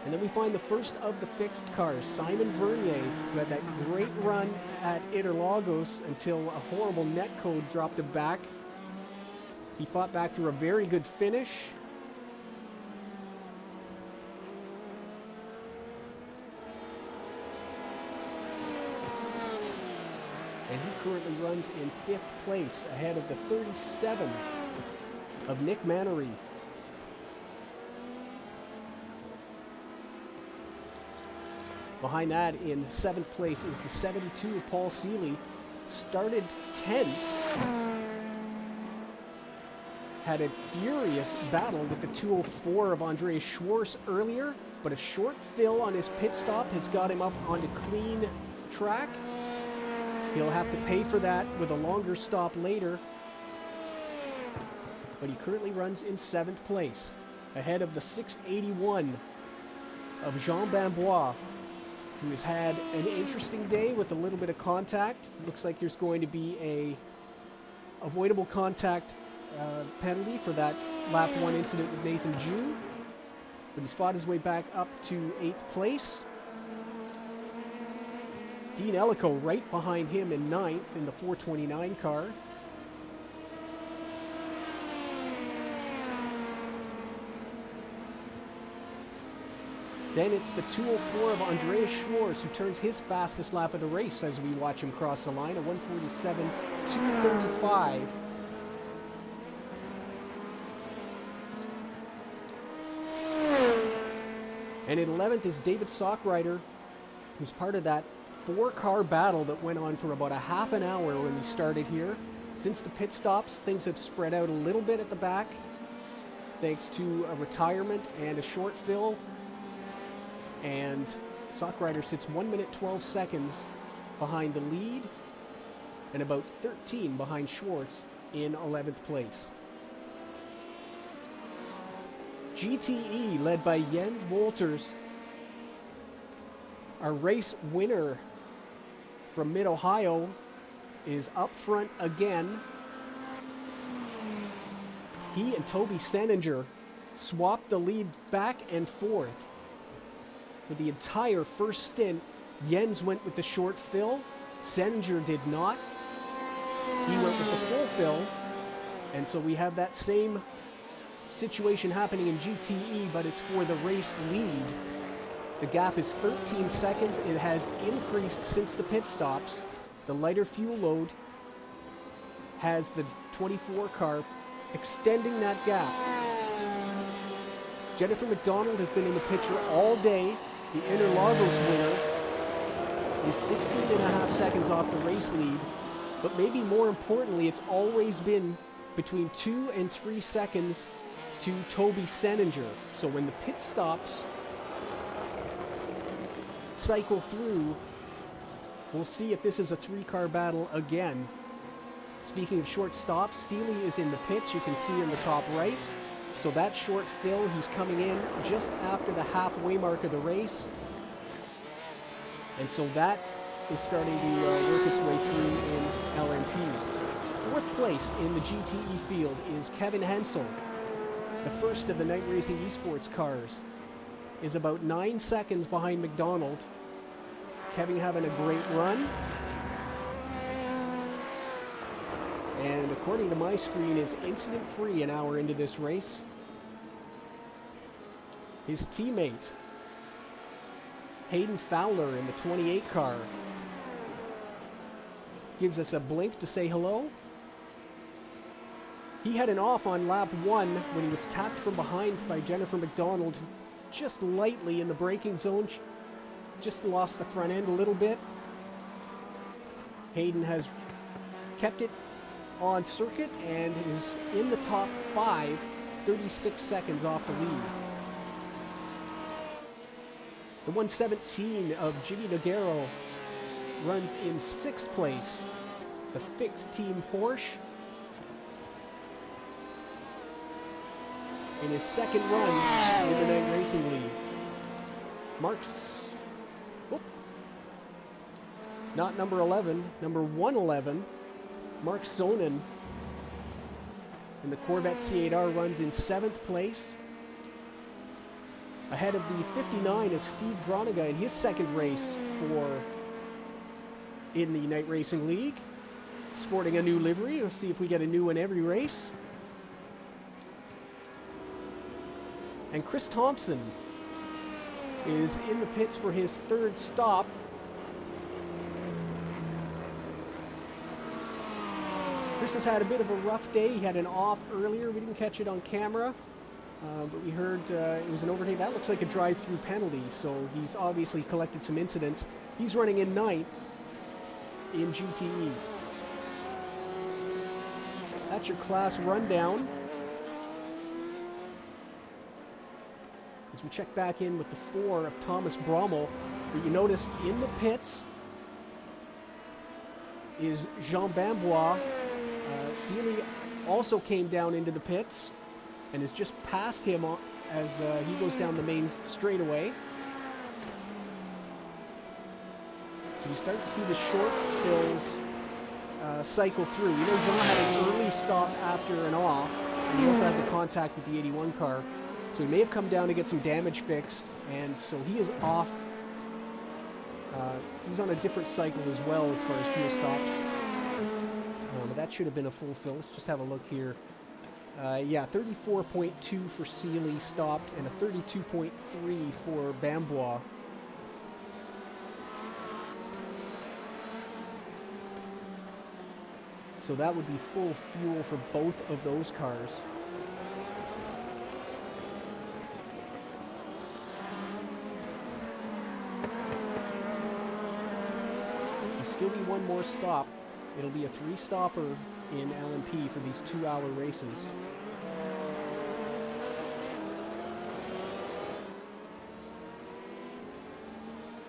[SPEAKER 1] And then we find the first of the fixed cars, Simon Vernier, who had that great run at Interlagos until a horrible netcode dropped him back. He fought back through a very good finish. And he currently runs in 5th place, ahead of the 37 of Nick Mannery. Behind that, in 7th place, is the 72 of Paul Seeley. Started 10th. Had a furious battle with the 204 of Andreas Schwarz earlier, but a short fill on his pit stop has got him up onto clean track. He'll have to pay for that with a longer stop later, but he currently runs in 7th place, ahead of the 681 of Jean Bambois, who has had an interesting day with a little bit of contact. Looks like there's going to be a avoidable contact penalty for that lap 1 incident with Nathan Jude, but he's fought his way back up to 8th place. Dean Ellico right behind him in 9th in the 429 car. Then it's the 204 of Andreas Schwarz, who turns his fastest lap of the race as we watch him cross the line, a 1:47.235. And in 11th is David Sockrider, who's part of that 4-car battle that went on for about a half an hour when we started here. Since the pit stops, things have spread out a little bit at the back, thanks to a retirement and a short fill. And Sockrider sits 1 minute 12 seconds behind the lead and about 13 behind Schwarz in 11th place. GTE, led by Jens Wolters, our race winner from Mid-Ohio, is up front again. He and Toby Seninger swapped the lead back and forth. For the entire first stint, Jens went with the short fill. Seninger did not. He went with the full fill. And so we have that same situation happening in GTE, but it's for the race lead. The gap is 13 seconds. It has increased since the pit stops. The lighter fuel load has the 24 car extending that gap. Jennifer McDonald has been in the picture all day. The Interlagos winner is 16 and a half seconds off the race lead. But maybe more importantly, it's always been between 2 and 3 seconds to Toby Seninger. So when the pit stops cycle through, we'll see if this is a 3-car battle again. Speaking of short stops, Seeley is in the pits. You can see in the top right. So that short fill, he's coming in just after the halfway mark of the race. And so that is starting to work its way through in LMP. Fourth place in the GTE field is Kevin Hensel. The first of the night racing esports cars is about 9 seconds behind McDonald. Kevin having a great run. And according to my screen, is incident-free an hour into this race. His teammate, Hayden Fowler in the 28 car, gives us a blink to say hello. He had an off on lap 1 when he was tapped from behind by Jennifer McDonald, just lightly in the braking zone. Just lost the front end a little bit. Hayden has kept it on circuit and is in the top 5, 36 seconds off the lead. The 117 of Jimmy Noguero runs in 6th place. The fixed team Porsche in his second run in the night racing league. Not number 11, number 111. Mark Sonnen in the Corvette C8R runs in 7th place. Ahead of the 59 of Steve Groniga in his second race in the Night Racing League. Sporting a new livery. We'll see if we get a new one every race. And Chris Thompson is in the pits for his 3rd stop. Chris has had a bit of a rough day. He had an off earlier. We didn't catch it on camera, but we heard it was an overtake. That looks like a drive-through penalty, so he's obviously collected some incidents. He's running in 9th in GTE. That's your class rundown. As we check back in with the 4 of Thomas Brommel, but you noticed in the pits is Jean Bambois. Seeley also came down into the pits and is just past him as he goes down the main straightaway. So you start to see the short fills cycle through. You know, Jean had an early stop after an off, and he also had the contact with the 81 car. So he may have come down to get some damage fixed, and so he is off. He's on a different cycle as well as far as fuel stops. That should have been a full fill. Let's just have a look here. Yeah, 34.2 for Seeley stopped and a 32.3 for Bambois. So that would be full fuel for both of those cars. There'll still be one more stop. It'll be a 3-stopper in LMP for these 2-hour races.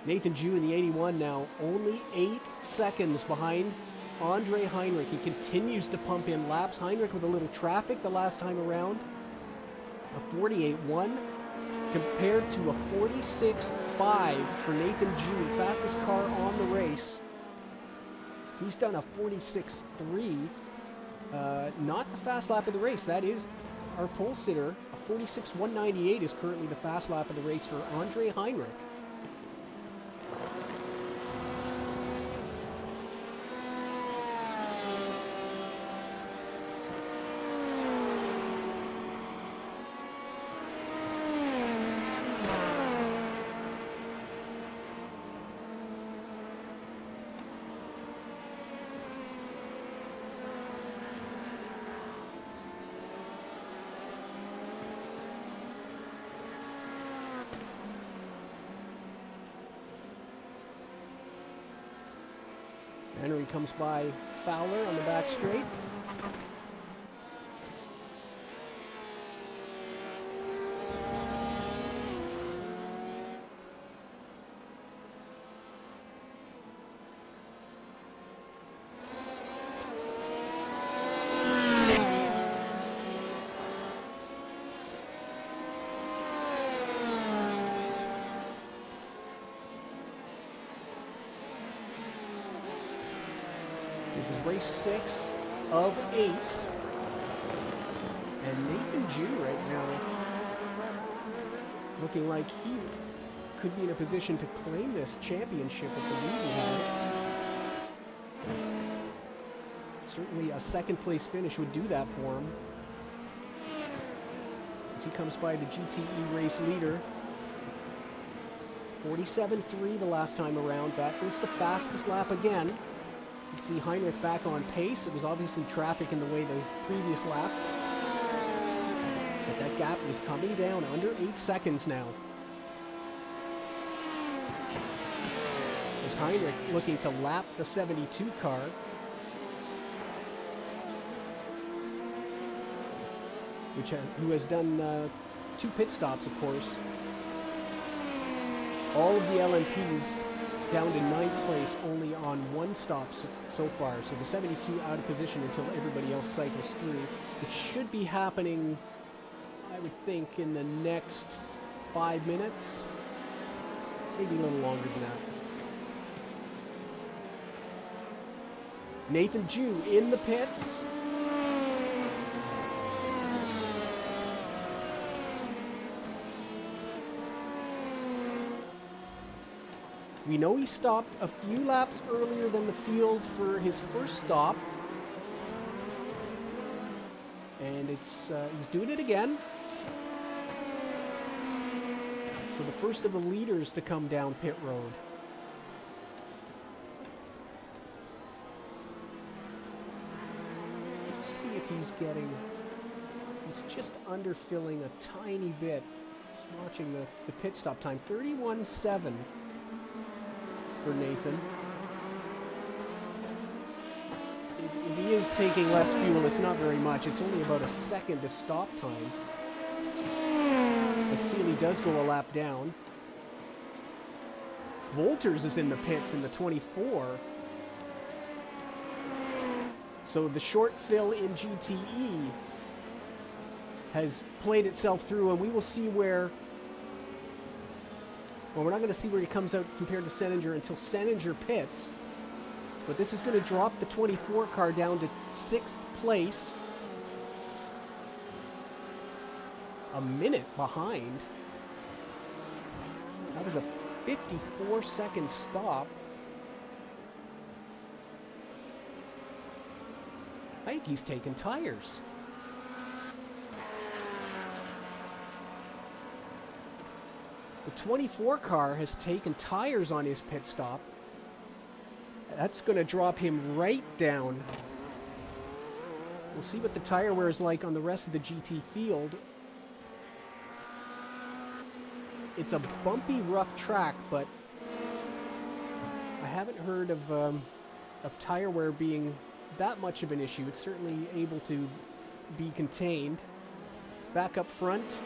[SPEAKER 1] Nathan Jew in the 81 now, only 8 seconds behind Andre Heinrich. He continues to pump in laps. Heinrich with a little traffic the last time around. A 48.1 compared to a 46.5 for Nathan Jew, the fastest car on the race. He's done a 46.3. Not the fast lap of the race. That is our pole sitter. A 46.198 is currently the fast lap of the race for Andre Heinrich. Henry comes by Fowler on the back straight. This is race 6 of 8. And Nathan Jew right now looking like he could be in a position to claim this championship with the lead he has. Certainly a second place finish would do that for him. As he comes by the GTE race leader. 47.3 the last time around. That was the fastest lap again. You can see Heinrich back on pace. It was obviously traffic in the way the previous lap. But that gap is coming down under 8 seconds now. As Heinrich looking to lap the 72 car. Who has done 2 pit stops, of course. All of the LMPs down to 9th place, only on 1 stop so far. So the 72 out of position until everybody else cycles through. It should be happening, I would think, in the next 5 minutes. Maybe a little longer than that. Nathan Jew in the pits. We know he stopped a few laps earlier than the field for his first stop. And he's doing it again. So the first of the leaders to come down pit road. Let's see if he's just underfilling a tiny bit. Just watching the pit stop time, 31.7. For Nathan. If he is taking less fuel, it's not very much. It's only about a second of stop time. As Seeley does go a lap down. Wolters is in the pits in the 24. So the short fill in GTE has played itself through, and we will see where. Well, we're not going to see where he comes out compared to Seninger until Seninger pits. But this is going to drop the 24 car down to 6th place. A minute behind. That was a 54-second stop. I think he's taking tires. The 24 car has taken tires on his pit stop. That's going to drop him right down. We'll see what the tire wear is like on the rest of the GT field. It's a bumpy, rough track, but I haven't heard of tire wear being that much of an issue. It's certainly able to be contained. Back up front.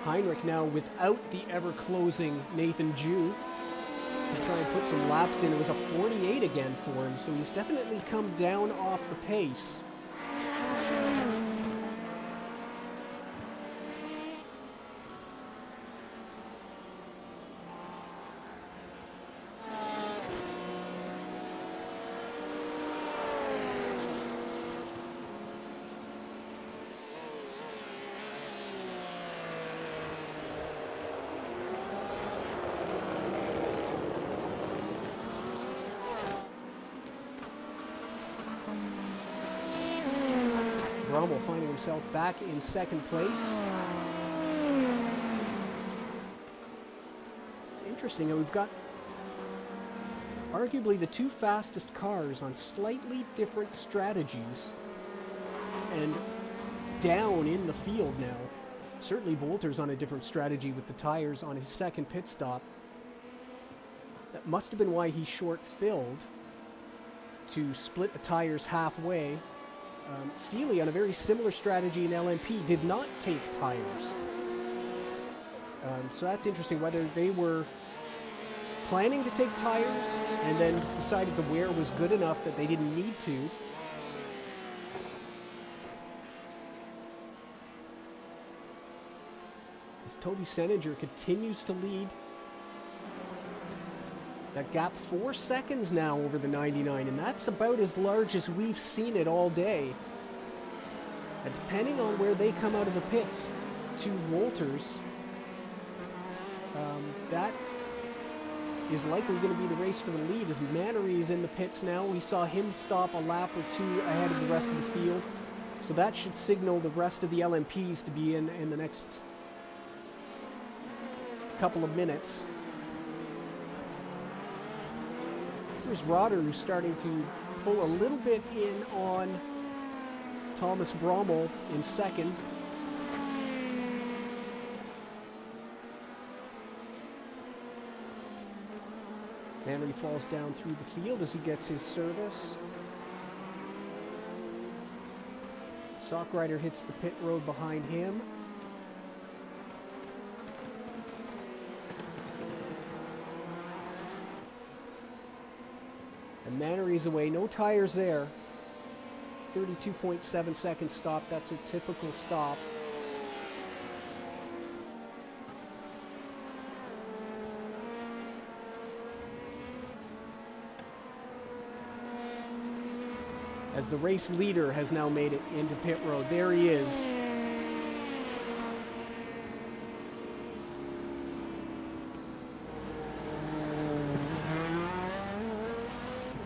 [SPEAKER 1] Heinrich now without the ever-closing Nathan Jew to try and put some laps in. It was a 48 again for him, so he's definitely come down off the pace. Rommel finding himself back in 2nd place. It's interesting, we've got arguably the 2 fastest cars on slightly different strategies and down in the field now. Certainly Wolters on a different strategy with the tires on his 2nd pit stop. That must have been why he short-filled to split the tires halfway. Seeley, on a very similar strategy in LMP, did not take tires. So that's interesting, whether they were planning to take tires and then decided the wear was good enough that they didn't need to. As Toby Seninger continues to lead. That gap 4 seconds now over the 99, and that's about as large as we've seen it all day. And depending on where they come out of the pits to Wolters, that is likely going to be the race for the lead, as Mannery is in the pits now. We saw him stop a lap or two ahead of the rest of the field. So that should signal the rest of the LMPs to be in the next couple of minutes. Here's Rotter, who's starting to pull a little bit in on Thomas Brommel in second. Mannery falls down through the field as he gets his service. Stockrider hits the pit road behind him. And Mannery's away, no tires there. 32.7 second stop, that's a typical stop. As the race leader has now made it into pit road. There he is.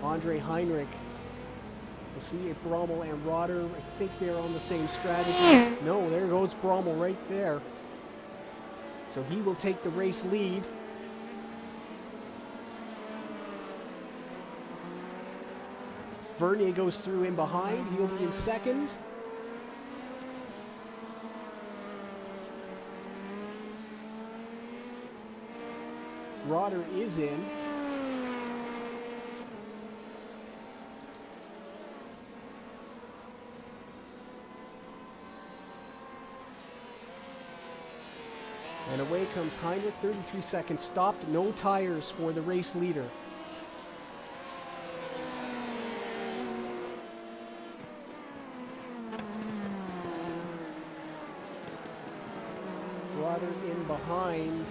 [SPEAKER 1] Andre Heinrich. We'll see if Brommel and Rotter, I think they're on the same strategies. No, there goes Brommel right there. So he will take the race lead. Vernier goes through in behind. He'll be in second. Rotter is in. And away comes Heinrich, 33 seconds stopped, no tires for the race leader. Rotter in behind.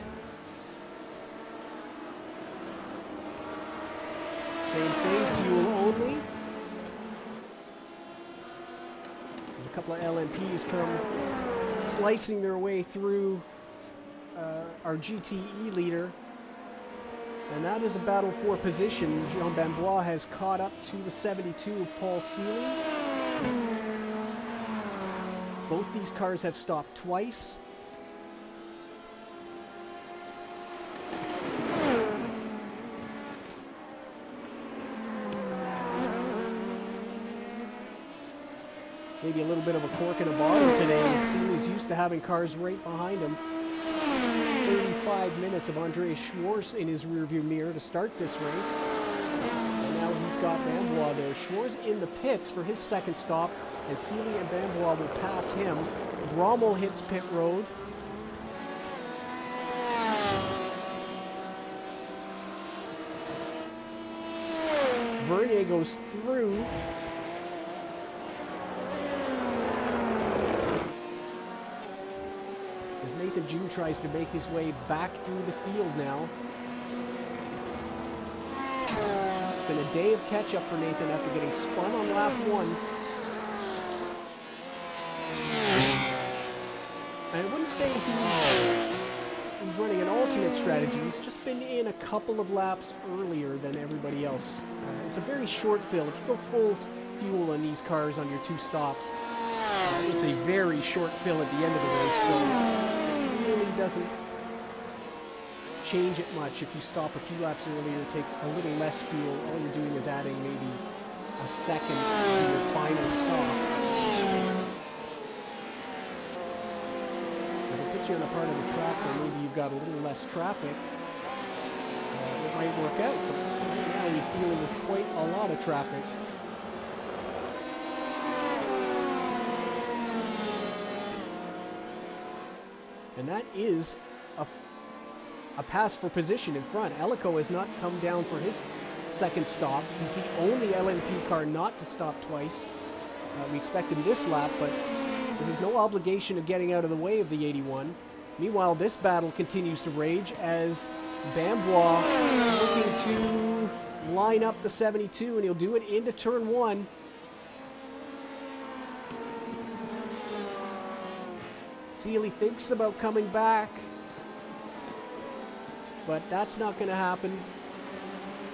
[SPEAKER 1] Same thing, fuel only. There's a couple of LMPs come slicing their way through our GTE leader, and that is a battle for position. Jean Bambois has caught up to the 72 of Paul Seeley. Both these cars have stopped twice. Maybe a little bit of a cork in a bottle today. Seeley's used to having cars right behind him. 35 minutes of Andreas Schwarz in his rearview mirror to start this race. And now he's got Bambois there. Schwarz in the pits for his second stop, and Seeley and Bambois will pass him. Brommel hits pit road. Vernier goes through. As Nathan June tries to make his way back through the field now. It's been a day of catch-up for Nathan after getting spun on lap 1. And I wouldn't say he's running an alternate strategy. He's just been in a couple of laps earlier than everybody else. It's a very short fill. If you go full fuel on these cars on your 2 stops, it's a very short fill at the end of the race, so it really doesn't change it much if you stop a few laps earlier, take a little less fuel. All you're doing is adding maybe a second to your final stop. If it puts you on a part of the track where maybe you've got a little less traffic, it might work out. But right now he's dealing with quite a lot of traffic. And that is a pass for position in front. Ellico has not come down for his second stop. He's the only LMP car not to stop twice. We expect him this lap, but there's no obligation of getting out of the way of the 81. Meanwhile, this battle continues to rage as Bambois looking to line up the 72, and he'll do it into turn 1. Sealy thinks about coming back, but that's not going to happen.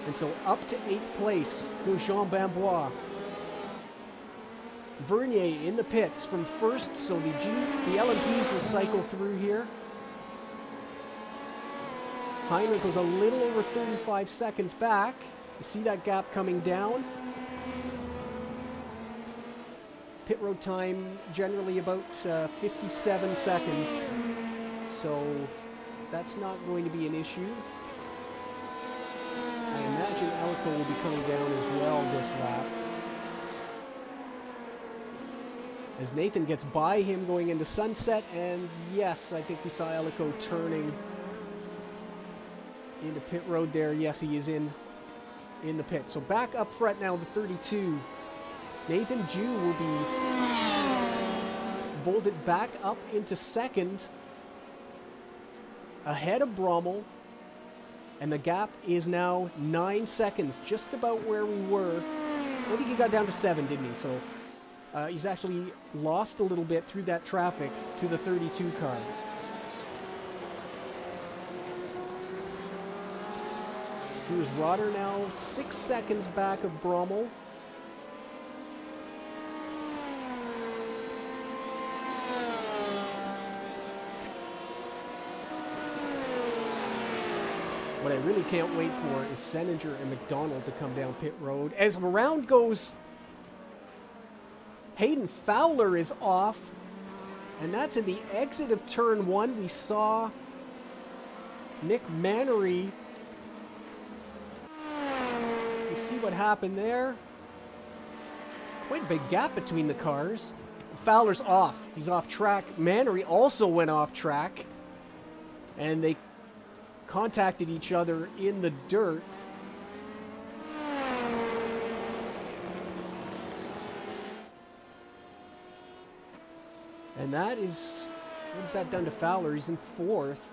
[SPEAKER 1] And so up to 8th place goes Jean Bambois. Vernier in the pits from first, so the LMPs will cycle through here. Heinrich was a little over 35 seconds back. You see that gap coming down. Pit road time generally about 57 seconds, so that's not going to be an issue. I imagine Ellico will be coming down as well this lap. As Nathan gets by him going into sunset, and yes, I think we saw Ellico turning into pit road there. Yes, he is in the pit. So back up front now, the 32. Nathan Jew will be vaulted back up into second, ahead of Brommel, and the gap is now 9 seconds, just about where we were. I think he got down to 7, didn't he? So he's actually lost a little bit through that traffic to the 32 car. Here's Rotter now 6 seconds back of Brommel. What I really can't wait for is Seninger and McDonald to come down pit road. As the round goes, Hayden Fowler is off, and that's in the exit of turn 1. We saw Nick Mannery. You see what happened there? Quite a big gap between the cars. Fowler's off. He's off track. Mannery also went off track, and they contacted each other in the dirt. And that is, what's that done to Fowler? He's in 4th.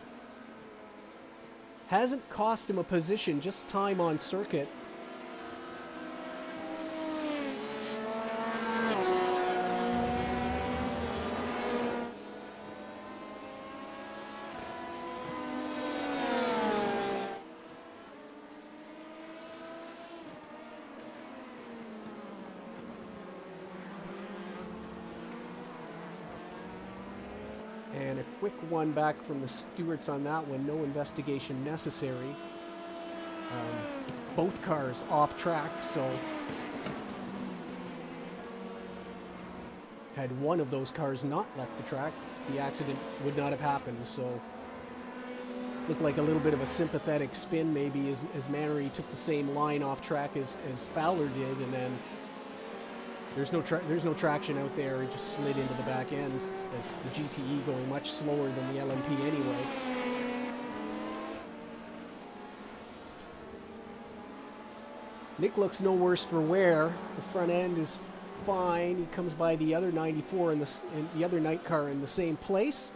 [SPEAKER 1] Hasn't cost him a position, just time on circuit. And a quick one back from the stewards on that one. No investigation necessary. Both cars off track, so had one of those cars not left the track, the accident would not have happened. So looked like a little bit of a sympathetic spin maybe as Mannery took the same line off track as Fowler did, and then there's no traction out there. It just slid into the back end as the GTE going much slower than the LMP anyway. Nick looks no worse for wear. The front end is fine. He comes by the other 94 and the other night car in the same place.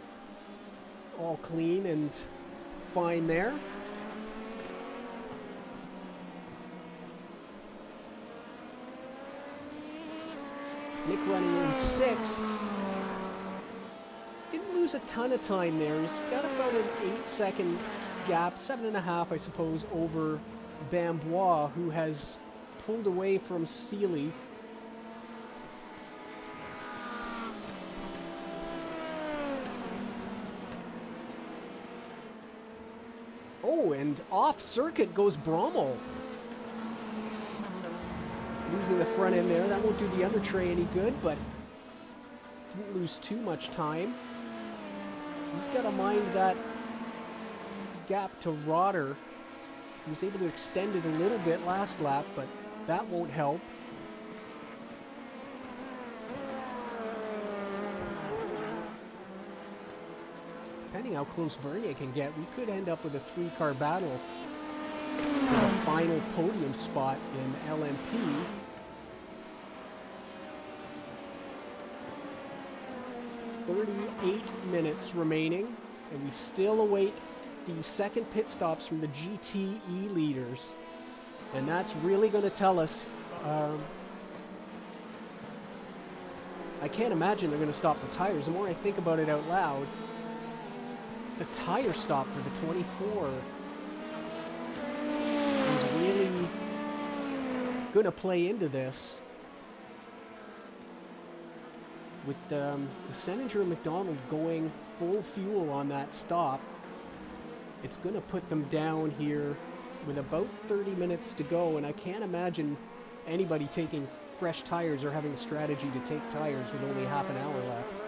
[SPEAKER 1] All clean and fine there. Nick running in 6th. Didn't lose a ton of time there. He's got about an 8-second gap, 7.5, I suppose, over Bambois, who has pulled away from Sealy. Oh, and off circuit goes Brommel. Losing the front end there. That won't do the under tray any good, but didn't lose too much time. He's got to mind that gap to Rotter. He was able to extend it a little bit last lap, but that won't help. Depending how close Vernier can get, we could end up with a 3-car battle for the final podium spot in LMP. .38 remaining, and we still await the second pit stops from the GTE leaders, and that's really going to tell us. I can't imagine they're going to stop the tires. The more I think about it out loud, the tire stop for the 24 is really going to play into this. With the Senator and McDonald going full fuel on that stop, it's going to put them down here with about 30 minutes to go, and I can't imagine anybody taking fresh tires or having a strategy to take tires with only half an hour left.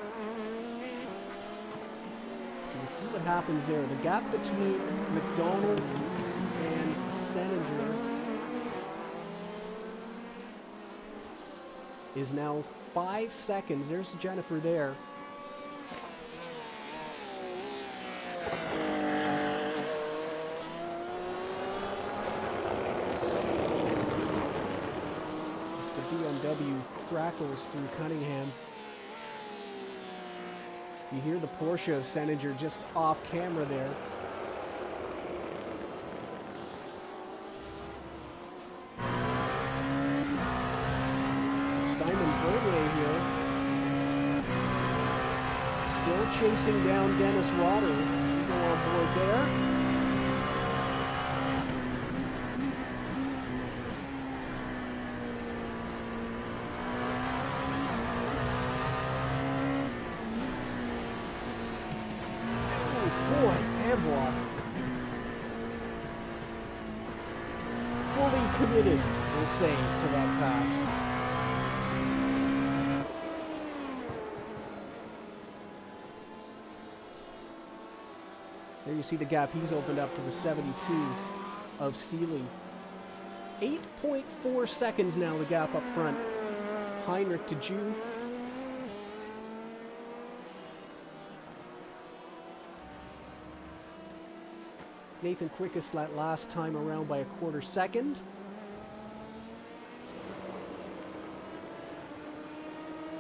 [SPEAKER 1] So we'll see what happens there. The gap between McDonald and Senator is now 5 seconds. There's Jennifer there. As the BMW crackles through Cunningham. You hear the Porsche of Senator just off camera there. Simon Vernier here, still chasing down Dennis Rotter. We go on board there. Oh boy, Amblot. Fully committed, we'll say, to that pass. There you see the gap he's opened up to the 72 of Seeley. 8.4 seconds now, the gap up front. Heinrich to Jew. Nathan quickest that last time around by a quarter second.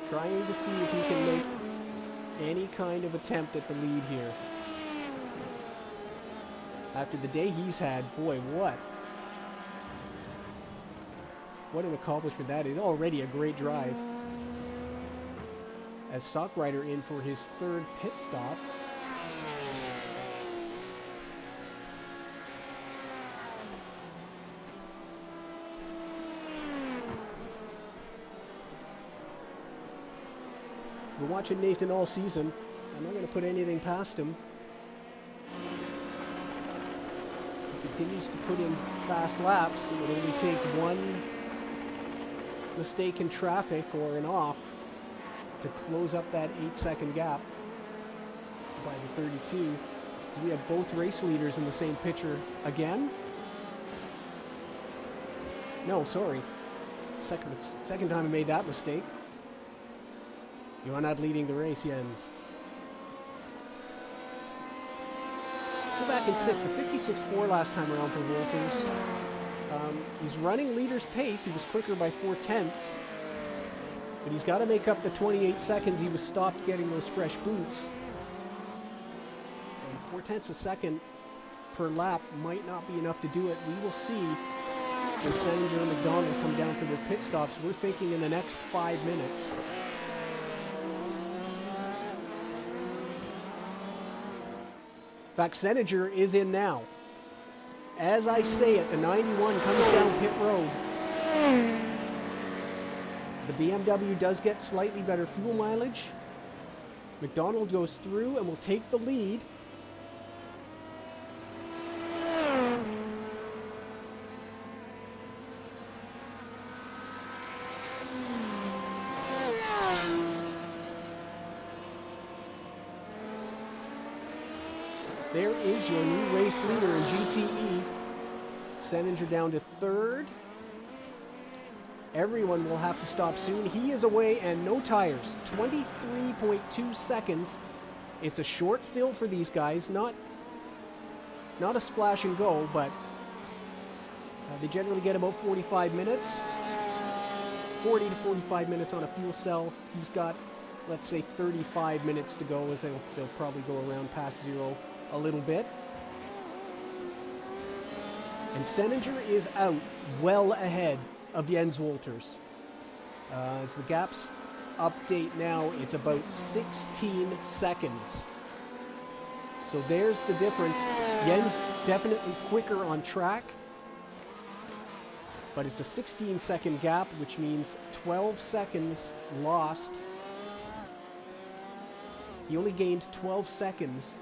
[SPEAKER 1] Trying to see if he can make any kind of attempt at the lead here. After the day he's had, boy, what an accomplishment that is. Already a great drive. As Sockrider in for his third pit stop. We're watching Nathan all season. I'm not going to put anything past him. Continues to put in fast laps. It would only take one mistake in traffic or an off to close up that 8-second gap by the 32. So we have both race leaders in the same picture again. No, sorry. Second time I made that mistake. You are not leading the race, Jens. Still back in 6th, the 56.4 last time around for Walters. He's running leader's pace. He was quicker by 4/10, but he's got to make up the 28 seconds he was stopped getting those fresh boots. And 4/10 a second per lap might not be enough to do it. We will see when Senator and McDonald come down for their pit stops. We're thinking in the next 5 minutes. In fact, Senator is in now. As I say it, the 91 comes down pit road. The BMW does get slightly better fuel mileage. McDonald goes through and will take the lead. There is your new race leader in GTE. Seninger down to third. Everyone will have to stop soon. He is away and no tires. 23.2 seconds. It's a short fill for these guys. Not a splash and go, but they generally get about 45 minutes. 40 to 45 minutes on a fuel cell. He's got, let's say, 35 minutes to go, as they'll probably go around past zero a little bit. And Seninger is out well ahead of Jens Wolters. As the gaps update now, it's about 16 seconds. So there's the difference. Jens definitely quicker on track, but it's a 16-second gap, which means 12 seconds lost. He only gained 12 seconds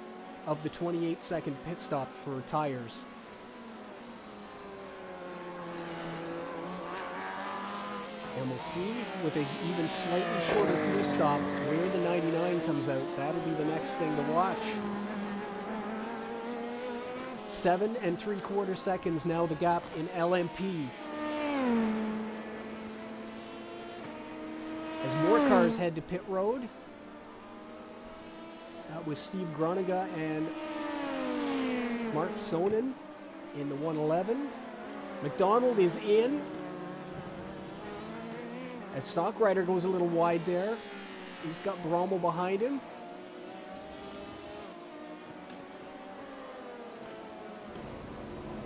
[SPEAKER 1] of the 28-second pit stop for tires. And we'll see, with an even slightly shorter fuel stop, where the 99 comes out. That'll be the next thing to watch. 7 3/4 seconds now the gap in LMP. As more cars head to pit road, that was Steve Groniga and Mark Sonnen in the 111. McDonald is in. As Stockrider goes a little wide there. He's got Brommel behind him.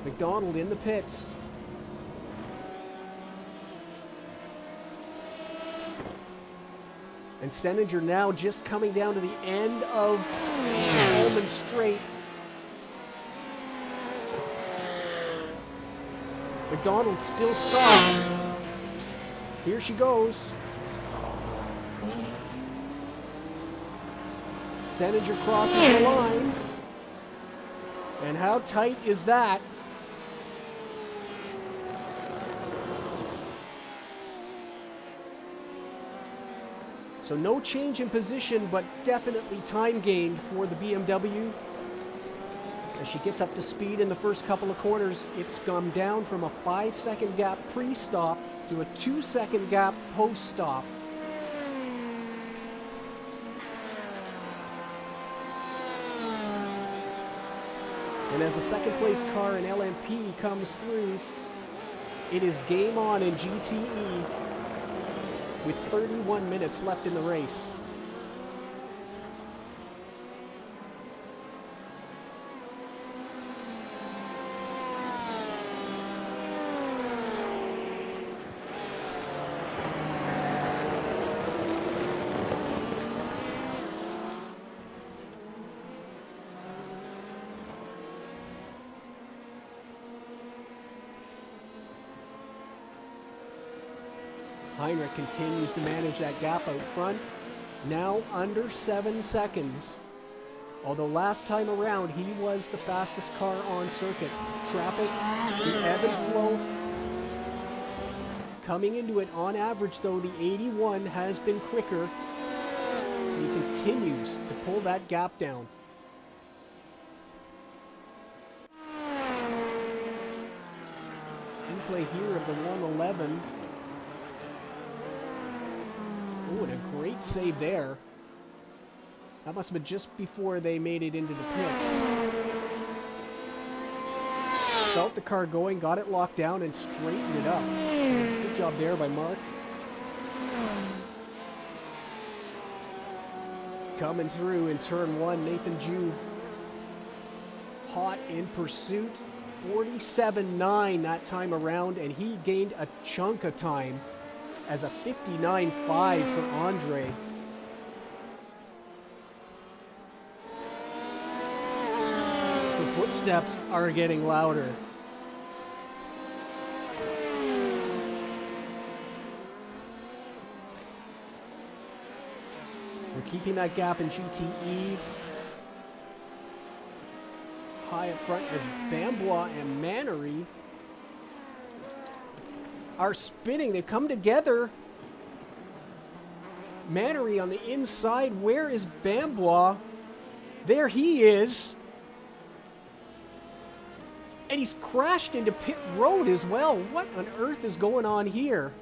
[SPEAKER 1] McDonald in the pits. And Seninger now just coming down to the end of Holman Straight. McDonald still stopped. Here she goes. Seninger crosses the line. And how tight is that? So no change in position, but definitely time gained for the BMW. As she gets up to speed in the first couple of corners, it's gone down from a 5-second gap pre-stop to a 2-second gap post-stop. And as the second place car in LMP comes through, it is game on in GTE with 31 minutes left in the race. Heinrich continues to manage that gap out front, now under 7 seconds. Although last time around, he was the fastest car on circuit. Traffic, the ebb and flow. Coming into it, on average, though, the 81 has been quicker. He continues to pull that gap down. Replay here of the 111. Oh, and a great save there. That must have been just before they made it into the pits. Felt the car going, got it locked down, and straightened it up. So good job there by Mark. Coming through in turn one, Nathan Jew hot in pursuit. 47.9 that time around, and he gained a chunk of time as a 59.5 for Andre. The footsteps are getting louder. We're keeping that gap in GTE. High up front as Bambois and Mannery are spinning. They come together. Mannery on the inside. Where is Bambois? There he is. And he's crashed into pit road as well. What on earth is going on here?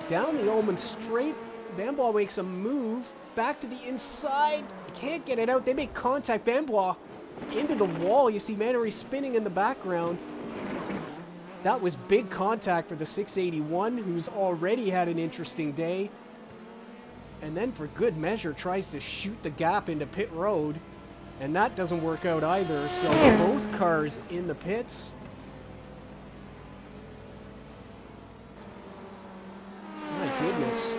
[SPEAKER 1] Down the Omen straight. Bambois makes a move. Back to the inside. Can't get it out. They make contact. Bambois into the wall. You see Mannery spinning in the background. That was big contact for the 681, who's already had an interesting day. And then for good measure tries to shoot the gap into pit road. And that doesn't work out either. So both cars in the pits. My goodness.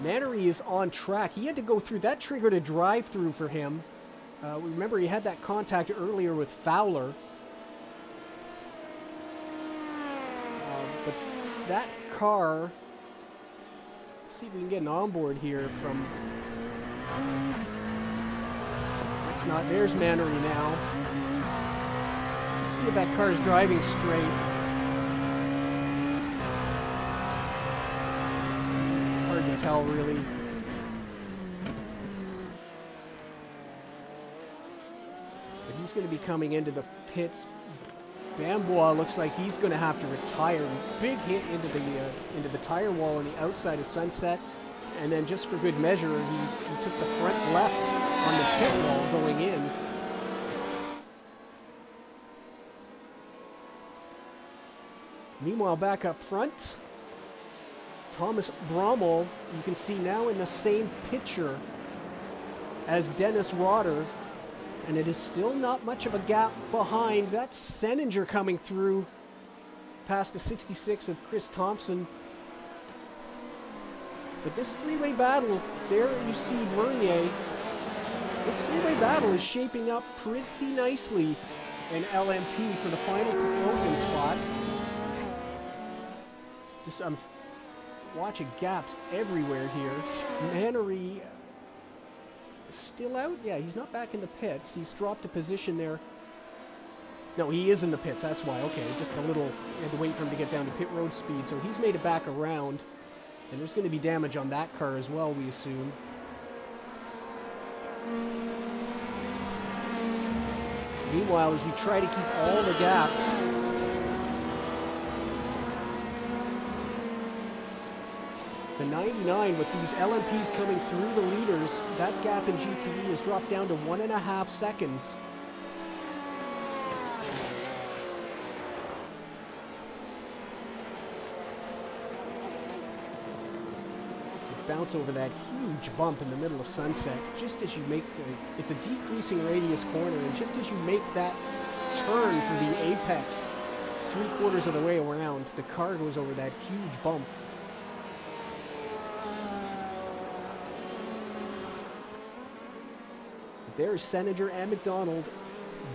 [SPEAKER 1] Mannery is on track. He had to go through. That triggered a drive-through for him. Remember, he had that contact earlier with Fowler. But that car... Let's see if we can get an onboard here from... It's not... There's Mannery now. Let's see if that car is driving straight. Hard to tell, really. But he's going to be coming into the pits. Bambois looks like he's going to have to retire. Big hit into the tire wall on the outside of Sunset. And then just for good measure, he took the front left on the pit wall going in. Meanwhile, back up front, Thomas Brommel, you can see now in the same picture as Dennis Rotter. And it is still not much of a gap behind. That's Seninger coming through past the 66 of Chris Thompson. But this three-way battle, there you see Vernier. This three-way battle is shaping up pretty nicely in LMP for the final podium spot. Just I'm watching gaps everywhere here. Mannery still out? Yeah, he's not back in the pits. He's dropped a position there. No, he is in the pits. That's why. Okay, just a little... You had to wait for him to get down to pit road speed. So he's made it back around. And there's going to be damage on that car as well, we assume. Meanwhile, as we try to keep all the gaps... The 99, with these LMPs coming through the leaders, that gap in GTE has dropped down to 1.5 seconds. You bounce over that huge bump in the middle of Sunset, just as you make the... It's a decreasing radius corner, and just as you make that turn for the apex, 3/4 of the way around, the car goes over that huge bump. There's Seninger and McDonald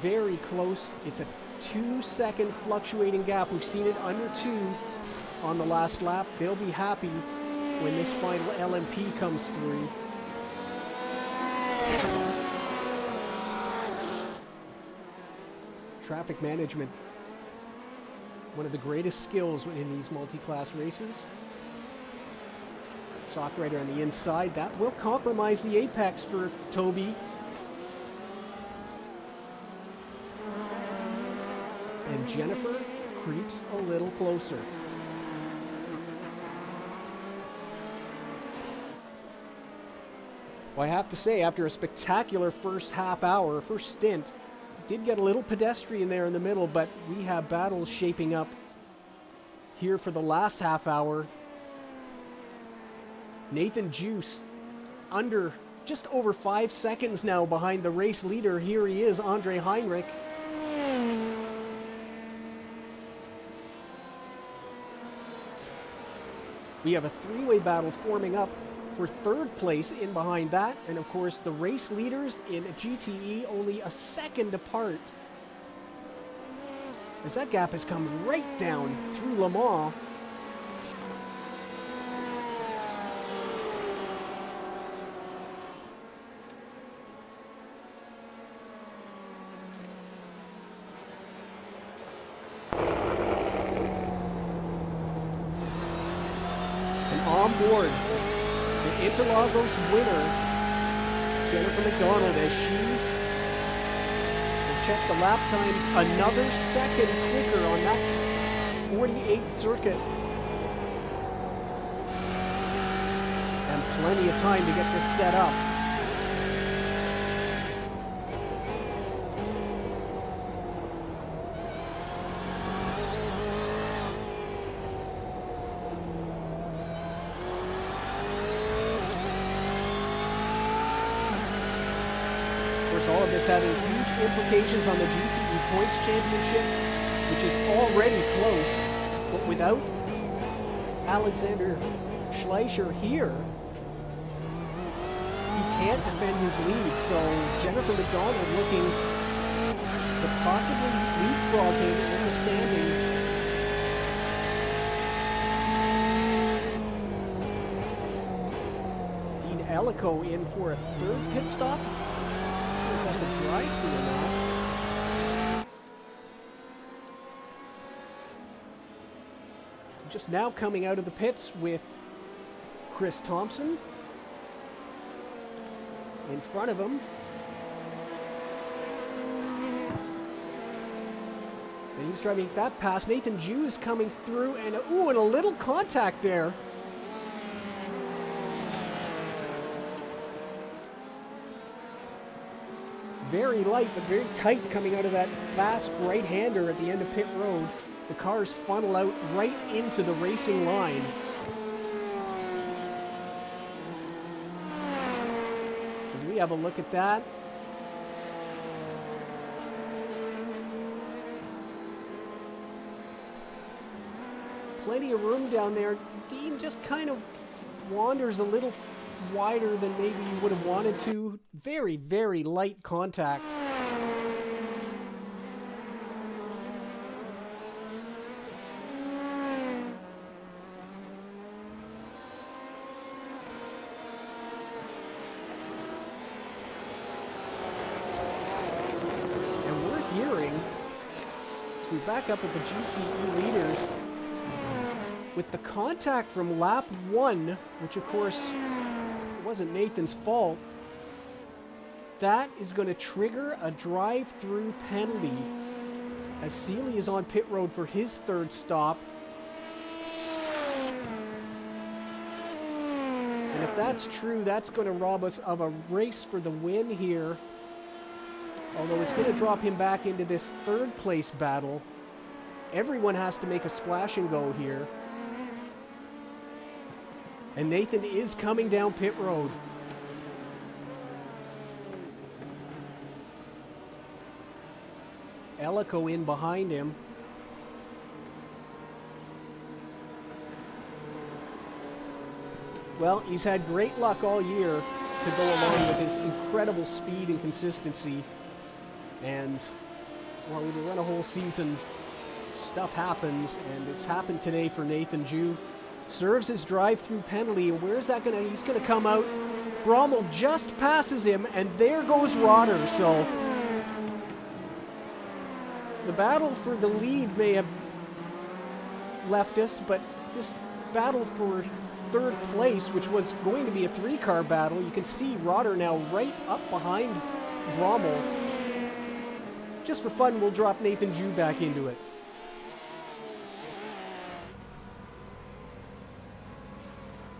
[SPEAKER 1] very close. It's a 2-second fluctuating gap. We've seen it under 2 on the last lap. They'll be happy when this final LMP comes through. Traffic management, one of the greatest skills in these multi-class races. Sock Rider on the inside. That will compromise the apex for Toby. And Jennifer creeps a little closer. Well, I have to say, after a spectacular first stint, did get a little pedestrian there in the middle, but we have battles shaping up here for the last half hour. Nathan Juice under just over 5 seconds now behind the race leader. Here he is, Andre Heinrich. We have a three-way battle forming up for third place in behind that. And of course, the race leaders in GTE only a second apart. As that gap has come right down through Le Mans. On board, the Interlagos winner Jennifer McDonald as she will check the lap times another second quicker on that 48th circuit. And plenty of time to get this set up. All of this having huge implications on the GTE Points Championship, which is already close, but without Alexander Schleicher here, he can't defend his lead. So Jennifer McDonald looking to possibly leapfrog him in the standings. Dean Ellico in for a third pit stop. That's a drive-through now. Just now coming out of the pits with Chris Thompson in front of him. And he's trying to make that pass. Nathan Jew is coming through, and ooh, and a little contact there. Very light, but very tight coming out of that fast right-hander at the end of pit road. The cars funnel out right into the racing line. As we have a look at that. Plenty of room down there. Dean just kind of wanders a little wider than maybe you would have wanted to. Very, very light contact. And we're hearing, as we back up at the GTE leaders, with the contact from lap 1, which of course wasn't Nathan's fault, that is going to trigger a drive-through penalty as Seeley is on pit road for his third stop. And if that's true, that's going to rob us of a race for the win here. Although it's going to drop him back into this third place battle. Everyone has to make a splash and go here. And Nathan is coming down pit road. Ellico in behind him. Well, he's had great luck all year to go along with his incredible speed and consistency. And, well, when you run a whole season, stuff happens, and it's happened today for Nathan Jew. Serves his drive-through penalty, and where's that gonna? He's gonna come out. Brommel just passes him, and there goes Rotter. So the battle for the lead may have left us, but this battle for third place, which was going to be a three-car battle, you can see Rotter now right up behind Brommel. Just for fun, we'll drop Nathan Jew back into it.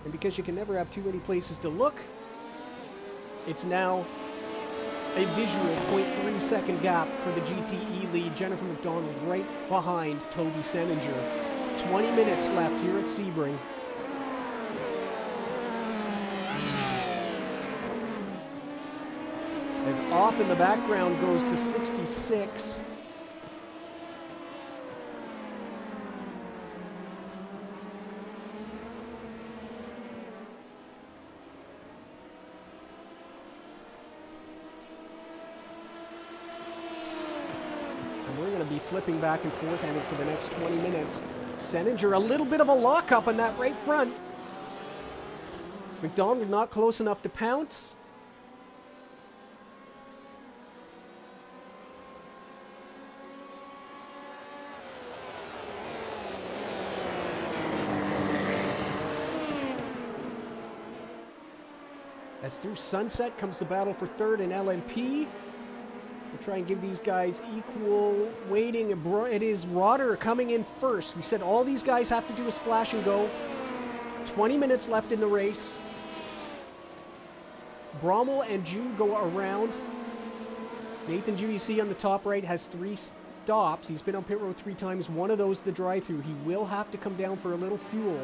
[SPEAKER 1] And because you can never have too many places to look, it's now a visual 0.3 second gap for the GTE lead. Jennifer McDonald right behind Toby Seninger. 20 minutes left here at Sebring. As off in the background goes the 66. Be flipping back and forth, I think, for the next 20 minutes. Seninger, a little bit of a lockup on that right front. McDonald not close enough to pounce. As through Sunset comes the battle for third and LMP. We'll try and give these guys equal weighting. It is Rotter coming in first. We said all these guys have to do a splash and go. 20 minutes left in the race. Brommel and Ju go around. Nathan Ju, you see on the top right, has 3 stops. He's been on pit road 3 times. One of those the drive-through. He will have to come down for a little fuel.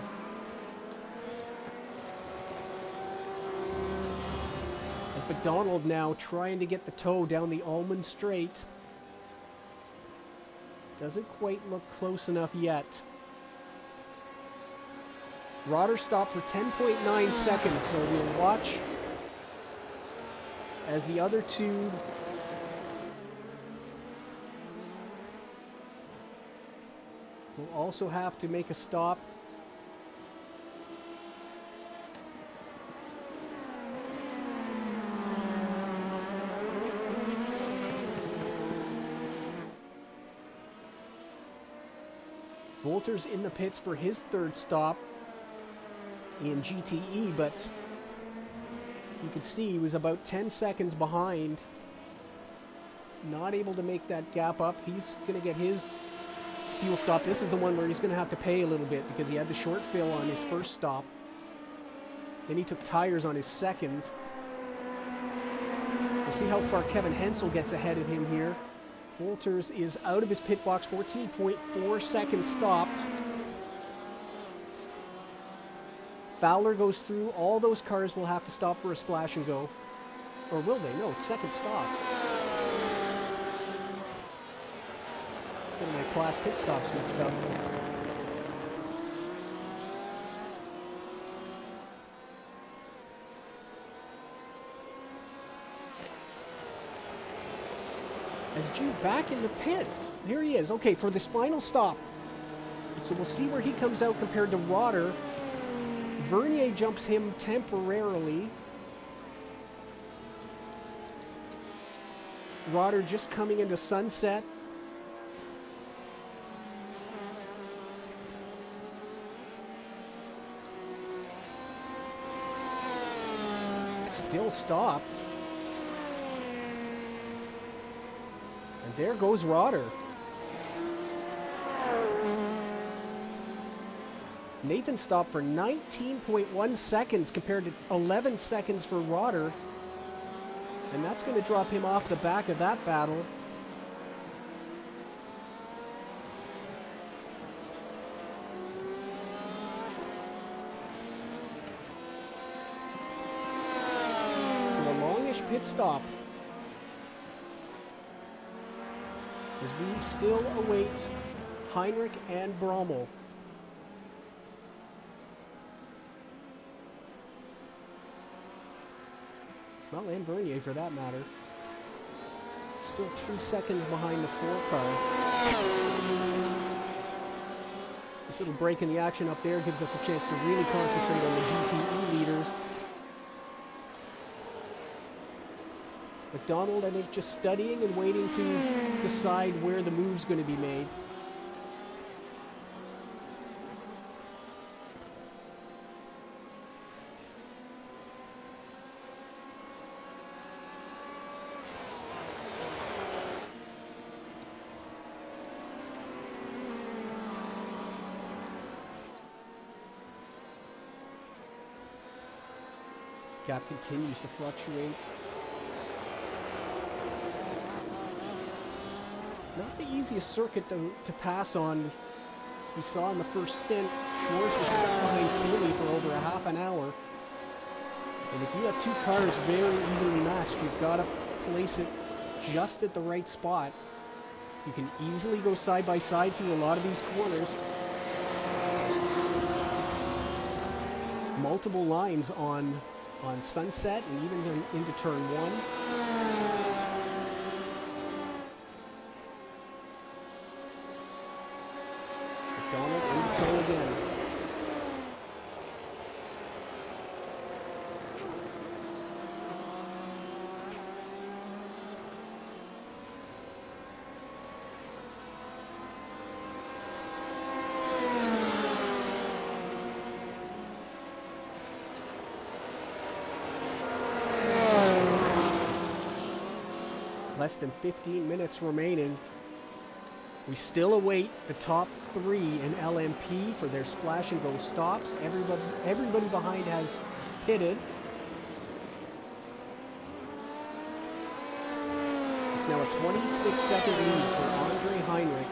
[SPEAKER 1] As McDonald now trying to get the toe down the Almond Straight. Doesn't quite look close enough yet. Rotter stopped for 10.9 seconds, so we'll watch as the other two will also have to make a stop. Volter's in the pits for his 3rd stop in GTE, but you could see he was about 10 seconds behind. Not able to make that gap up. He's going to get his fuel stop. This is the one where he's going to have to pay a little bit because he had the short fill on his 1st stop. Then he took tires on his 2nd. We'll see how far Kevin Hensel gets ahead of him here. Wolters is out of his pit box, 14.4 seconds stopped. Fowler goes through. All those cars will have to stop for a splash and go. Or will they? No, it's 2nd stop. Getting my class pit stops mixed up. As Jude back in the pits. There he is. Okay, for this final stop. So we'll see where he comes out compared to Rotter. Vernier jumps him temporarily. Rotter just coming into Sunset. Still stopped. And there goes Rotter. Nathan stopped for 19.1 seconds compared to 11 seconds for Rotter. And that's going to drop him off the back of that battle. So a longish pit stop as we still await Heinrich and Brommel. Well, and Vernier for that matter. Still 3 seconds behind the 4 car. This little break in the action up there gives us a chance to really concentrate on the GTE leaders. McDonald, I think, just studying and waiting to decide where the move's going to be made. Gap continues to fluctuate. Not the easiest circuit to pass on. As we saw in the first stint, Schwartz was stuck behind Seeley for over a half an hour. And if you have 2 cars very evenly matched, you've got to place it just at the right spot. You can easily go side by side through a lot of these corners. Multiple lines on Sunset and even into turn 1. McDonald into turn again. less than 15 minutes remaining. We still await the top 3 in LMP for their splash and go stops. Everybody behind has pitted. It's now a 26-second lead for Andre Heinrich,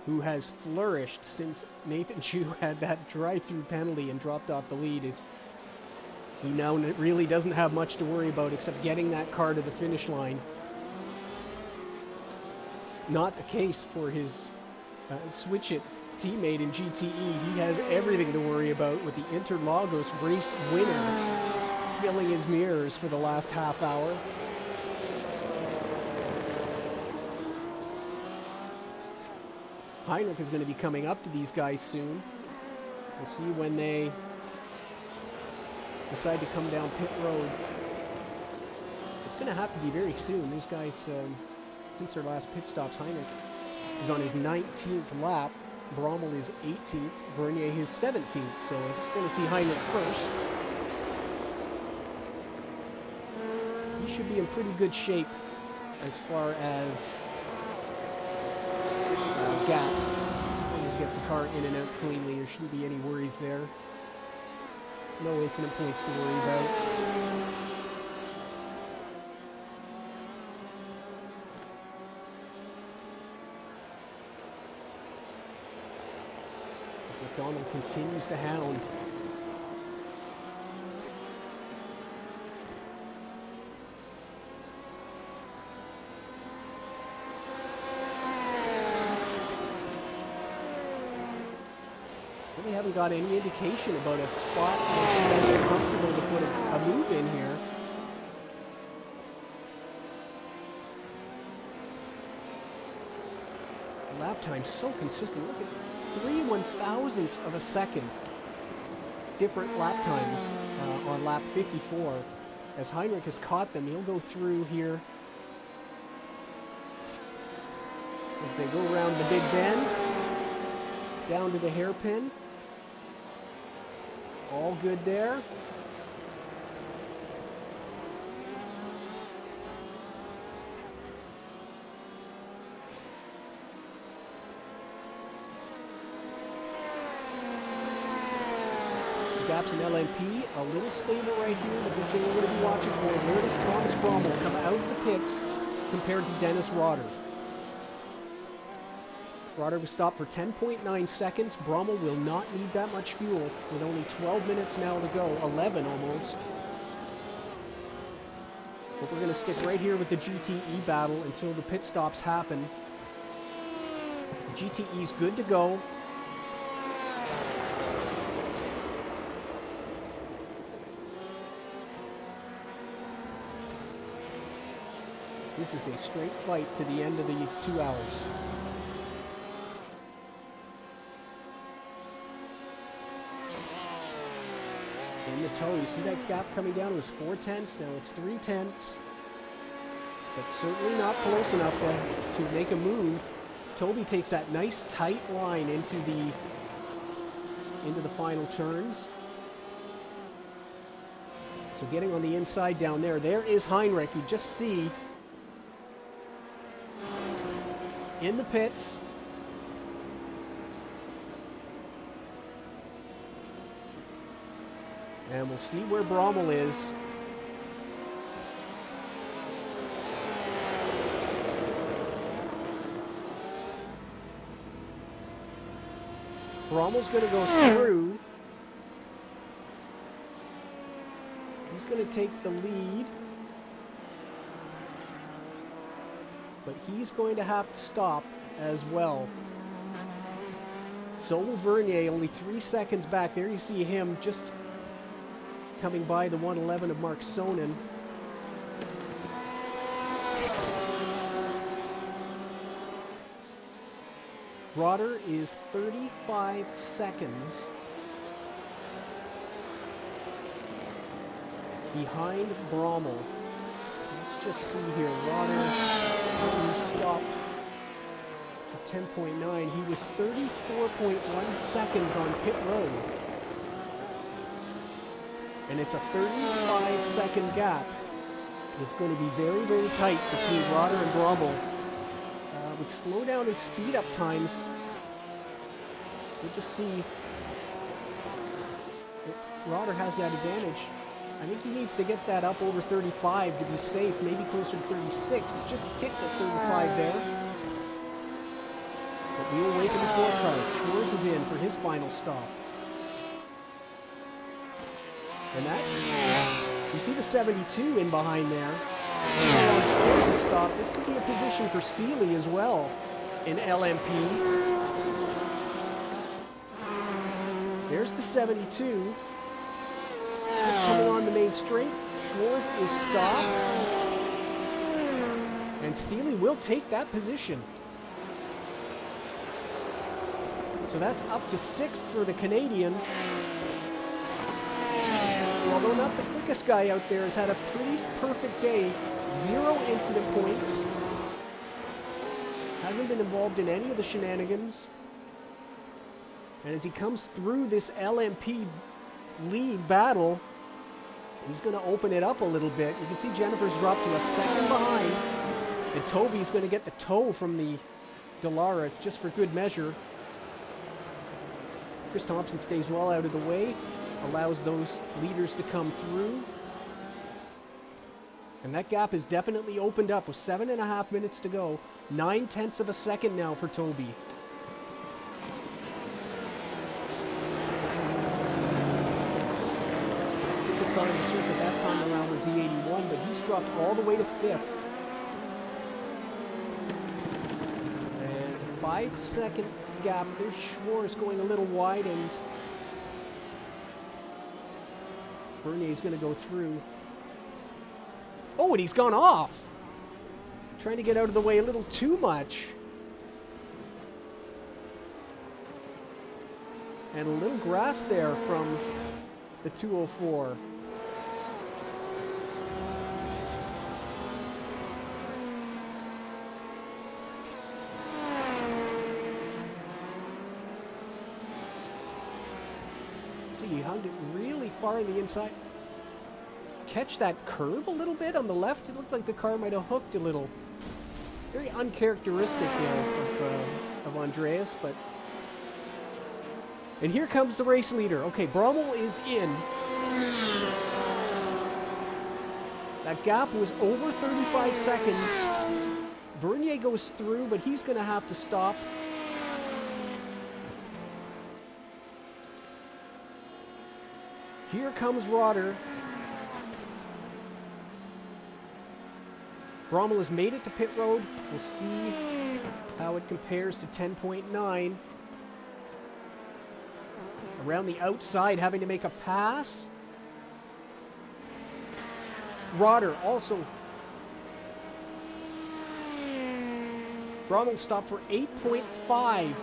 [SPEAKER 1] who has flourished since Nathan Chu had that drive-through penalty and dropped off the lead. He now really doesn't have much to worry about except getting that car to the finish line. Not the case for his Switch It teammate in GTE. He has everything to worry about with the Interlagos race winner filling his mirrors for the last half hour. Heinrich is going to be coming up to these guys soon. We'll see when they decide to come down pit road. It's going to have to be very soon. These guys, since their last pit stops, Heinrich is on his 19th lap. Brommel is 18th. Vernier his 17th. So we're going to see Heinrich first. He should be in pretty good shape as far as gap. As long as he gets the car in and out cleanly, there shouldn't be any worries there. No incident points to worry about. As McDonald continues to hound. They haven't got any indication about a spot where they're comfortable to put a move in here. The lap time's so consistent. Look at 3/1000ths of a second. Different lap times on lap 54. As Heinrich has caught them, he'll go through here as they go around the big bend, down to the hairpin. All good there. The gaps in LMP, a little stable right here. The big thing we're going to be watching for, where does Thomas Brommel come out of the pits compared to Dennis Rotter? Rotter was stopped for 10.9 seconds. Brommel will not need that much fuel with only 12 minutes now to go, 11 almost. But we're going to stick right here with the GTE battle until the pit stops happen. The GTE's good to go. This is a straight fight to the end of the 2 hours. In the toe, you see that gap coming down? It was 4/10, now it's 3/10. That's certainly not close enough to make a move. Toby takes that nice tight line into the final turns. So getting on the inside down there. There is Heinrich. You just see in the pits. And we'll see where Brommel is. Brommel's going to go through. He's going to take the lead. But he's going to have to stop as well. So will Vernier, only 3 seconds back. There you see him just coming by the 111 of Mark Sonnen. Rotter is 35 seconds behind Brommel. Let's just see here. Rotter stopped at 10.9. He was 34.1 seconds on pit road. And it's a 35-second gap It's going to be very, very tight between Rotter and Brommel. With slow down and speed up times, we'll just see if Rotter has that advantage. I think he needs to get that up over 35 to be safe, maybe closer to 36. It just ticked at 35 there. But we will wait in the fourth car. Schwarz is in for his final stop. And that, you see the 72 in behind there. Schwarz's stop. This could be a position for Seeley as well in LMP. There's the 72. Just coming on the main straight. Schwarz is stopped. And Seeley will take that position. So that's up to 6th for the Canadian. Although not the quickest guy out there, has had a pretty perfect day. 0 incident points. Hasn't been involved in any of the shenanigans. And as he comes through this LMP lead battle, he's going to open it up a little bit. You can see Jennifer's dropped to a second behind. And Toby's going to get the tow from the Dallara just for good measure. Chris Thompson stays well out of the way, allows those leaders to come through. And that gap is definitely opened up with 7.5 minutes to go. 9/10 of a second now for Toby. Quickest car in the circuit that time around was Z81, but he's dropped all the way to 5th. And a 5-second gap. There's Schwarz going a little wide, and Vernier's going to go through. Oh, and he's gone off. Trying to get out of the way a little too much. And a little grass there from the 204. See, he hugged it really far in the inside. Catch that curb a little bit on the left. It looked like the car might have hooked a little. Very uncharacteristic of Andreas, but... And here comes the race leader. Okay, Brommel is in. That gap was over 35 seconds. Vernier goes through, but he's going to have to stop. Here comes Rotter. Brommel has made it to pit road. We'll see how it compares to 10.9. Around the outside, having to make a pass. Rotter also. Brommel stopped for 8.5,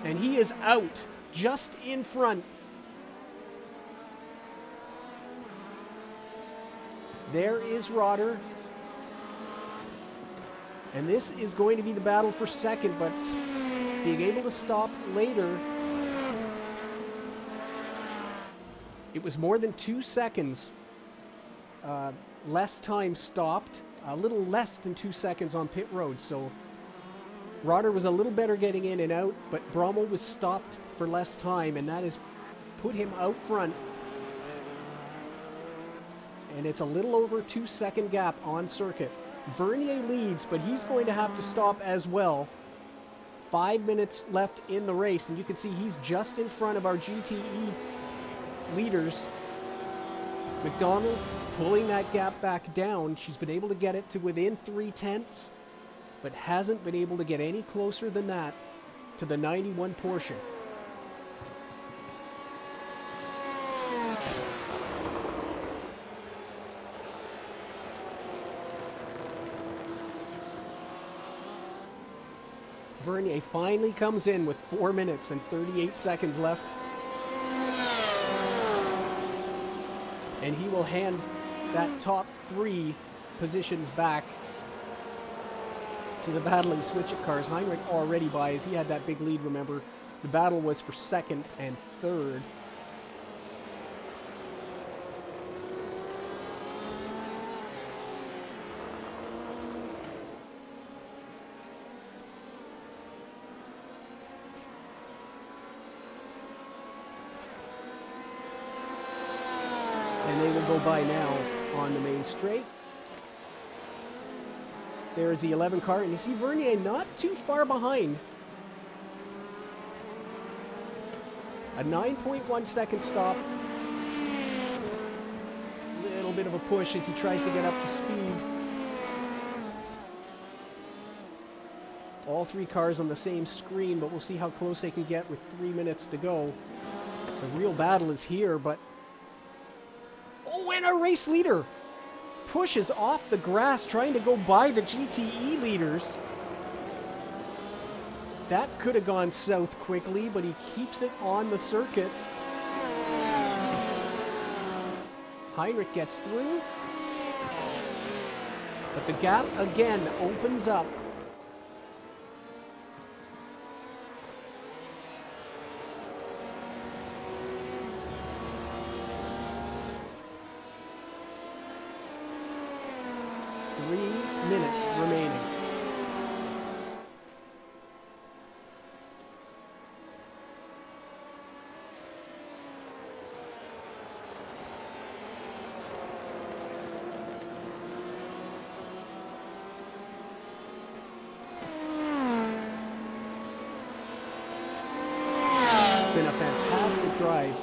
[SPEAKER 1] and he is out just in front. There is Rotter. And this is going to be the battle for second, but being able to stop later. It was more than 2 seconds. Less time stopped. A little less than 2 seconds on pit road. So Rotter was a little better getting in and out, but Brommel was stopped for less time, and that has put him out front. And it's a little over 2 second gap on circuit. Vernier leads, but he's going to have to stop as well. 5 minutes left in the race, and you can see he's just in front of our GTE leaders. McDonald pulling that gap back down. She's been able to get it to within 0.3, but hasn't been able to get any closer than that to the 91 portion. Vernier finally comes in with 4 minutes and 38 seconds left. And he will hand that top 3 positions back to the battling switch-it cars. Heinrich already by, as he had that big lead, remember. The battle was for second and third. go by now on the main straight. There's the 11 car, and you see Vernier not too far behind. A 9.1 second stop. Little bit of a push as he tries to get up to speed. All three cars on the same screen, but we'll see how close they can get with 3 minutes to go. The real battle is here, but... Oh, and our race leader pushes off the grass, trying to go by the GTE leaders. That could have gone south quickly, but he keeps it on the circuit. Heinrich gets through, but the gap again opens up. Remaining. It's been a fantastic drive.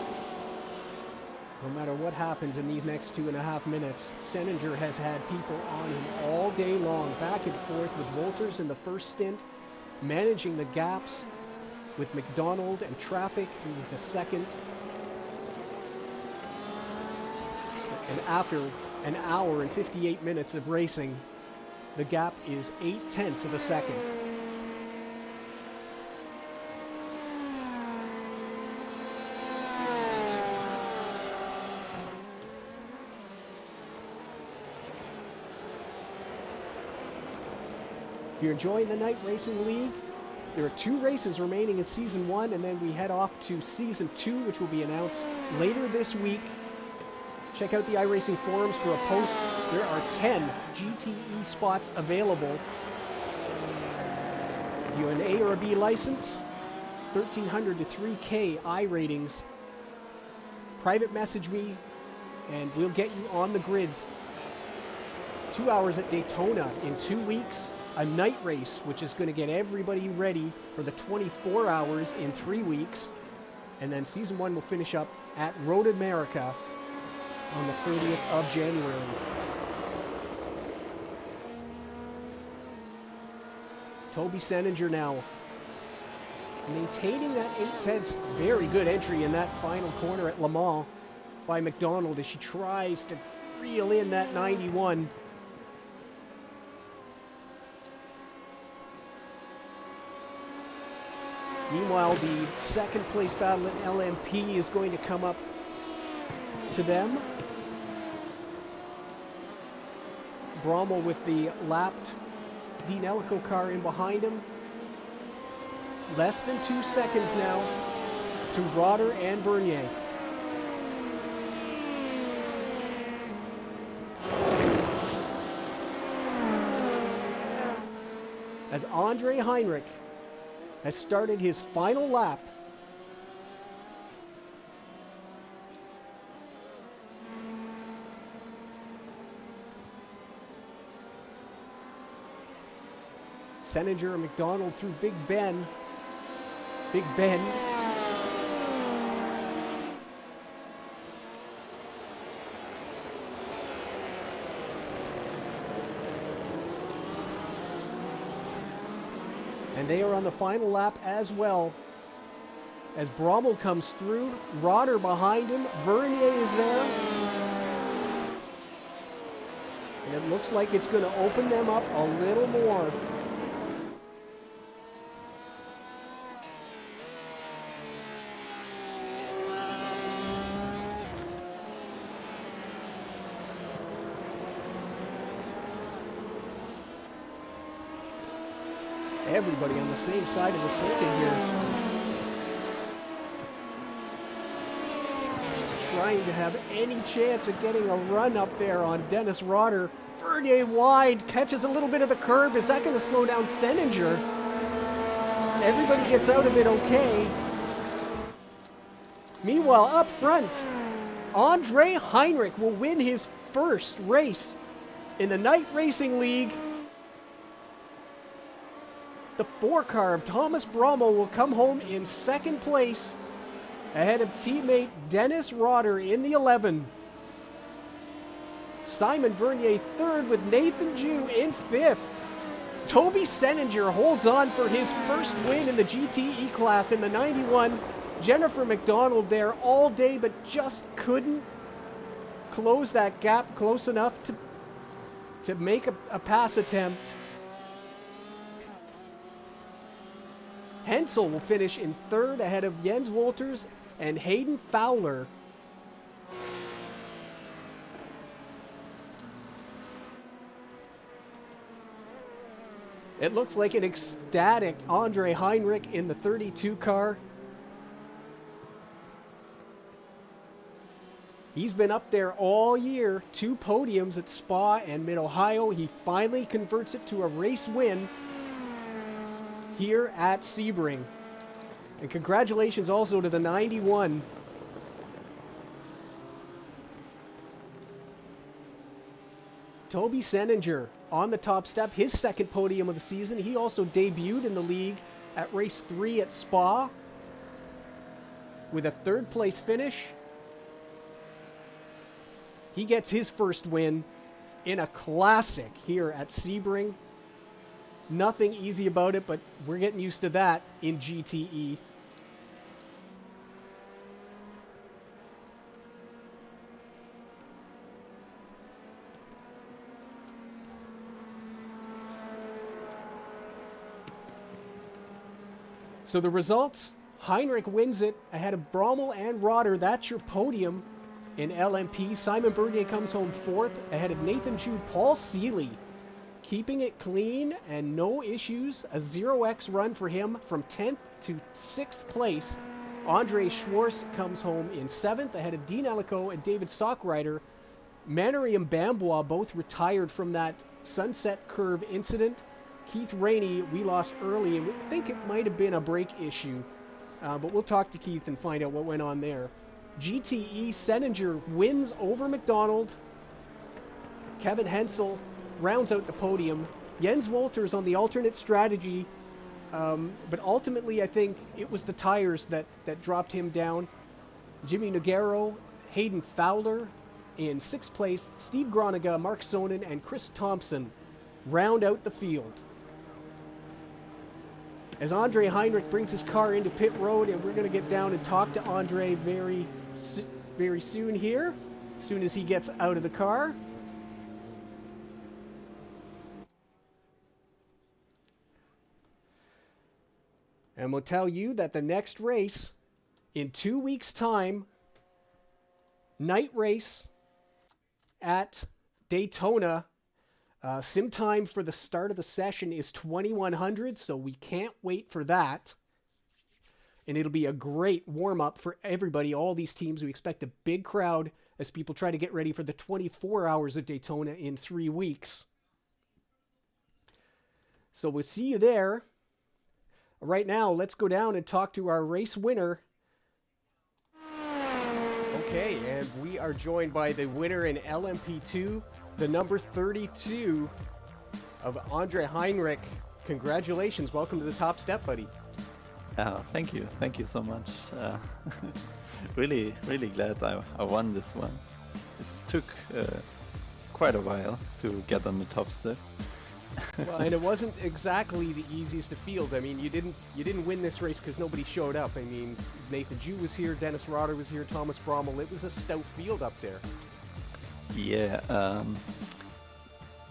[SPEAKER 1] No matter what happens in these next 2.5 minutes, Senninger has had people on him all day long, back and forth with Wolters in the first stint, managing the gaps with McDonald and traffic through the second. And after an hour and 58 minutes of racing, the gap is 0.8 of a second. If you're enjoying the Night Racing League, there are 2 races remaining in Season 1, and then we head off to Season 2, which will be announced later this week. Check out the iRacing forums for a post. There are 10 GTE spots available. If you have an A or a B license, 1,300 to 3K I ratings. Private message me, and we'll get you on the grid. 2 hours at Daytona in 2 weeks. A night race, which is going to get everybody ready for the 24 hours in 3 weeks. And then Season 1 will finish up at Road America on the 30th of January. Toby Senninger now maintaining that 0.8. Very good entry in that final corner at Le Mans by McDonald as she tries to reel in that 91. Meanwhile, the second place battle in LMP is going to come up to them. Brommel with the lapped Dean Ellico car in behind him. Less than 2 seconds now to Roder and Vernier. As Andre Heinrich has started his final lap. Senninger and McDonald through Big Ben. Big Ben. And they are on the final lap as well. As Brommel comes through, Roder behind him, Vernier is there. And it looks like it's going to open them up a little more. Everybody on the same side of the circuit here. Trying to have any chance of getting a run up there on Dennis Roder. Vernier wide, catches a little bit of the curb. Is that going to slow down Senninger? Everybody gets out of it okay. Meanwhile, up front, Andre Heinrich will win his first race in the Night Racing League. The 4-car of Thomas Brommel will come home in second place ahead of teammate Dennis Rotter in the 11. Simon Vernier third with Nathan Jew in fifth. Toby Seninger holds on for his first win in the GTE class in the 91. Jennifer McDonald there all day, but just couldn't close that gap close enough to make a pass attempt. Hensel will finish in third ahead of Jens Wolters and Hayden Fowler. It looks like an ecstatic Andre Heinrich in the 32 car. He's been up there all year, 2 podiums at Spa and Mid-Ohio. He finally converts it to a race win here at Sebring. And congratulations also to the 91. Toby Seninger on the top step, his second podium of the season. He also debuted in the league at race 3 at Spa with a third place finish. He gets his first win in a classic here at Sebring. Nothing easy about it, but we're getting used to that in GTE. So the results, Heinrich wins it ahead of Brommel and Rotter. That's your podium in LMP. Simon Vernier comes home fourth ahead of Nathan Chu. Paul Seeley keeping it clean and no issues. A 0x run for him from 10th to 6th place. Andre Schwartz comes home in 7th ahead of Dean Ellico and David Sockrider. Mannery and Bambois both retired from that Sunset Curve incident. Keith Rainey, we lost early, and we think it might have been a brake issue. But we'll talk to Keith and find out what went on there. GTE, Seninger wins over McDonald. Kevin Hensel rounds out the podium. Jens Wolters on the alternate strategy. But ultimately, I think it was the tires that dropped him down. Jimmy Nogaro, Hayden Fowler in 6th place. Steve Groniga, Mark Sonnen, and Chris Thompson round out the field. As Andre Heinrich brings his car into pit road, and we're going to get down and talk to Andre very soon here, as soon as he gets out of the car. And we'll tell you that the next race in 2 weeks' time, night race at Daytona. Sim time for the start of the session is 2100, so we can't wait for that. And it'll be a great warm-up for everybody, all these teams. We expect a big crowd as people try to get ready for the 24 hours of Daytona in 3 weeks. So we'll see you there. Right now, let's go down and talk to our race winner. Okay, and we are joined by the winner in LMP2, the number 32 of Andre Heinrich. Congratulations. Welcome to the top step, buddy.
[SPEAKER 2] Thank you. Thank you so much. Really glad I won this one. It took quite a while to get on the top step.
[SPEAKER 1] Well, and it wasn't exactly the easiest to field. I mean, you didn't win this race because nobody showed up. I mean, Nathan Jew was here, Dennis Rotter was here, Thomas Brommel. It was a stout field up there.
[SPEAKER 2] Yeah.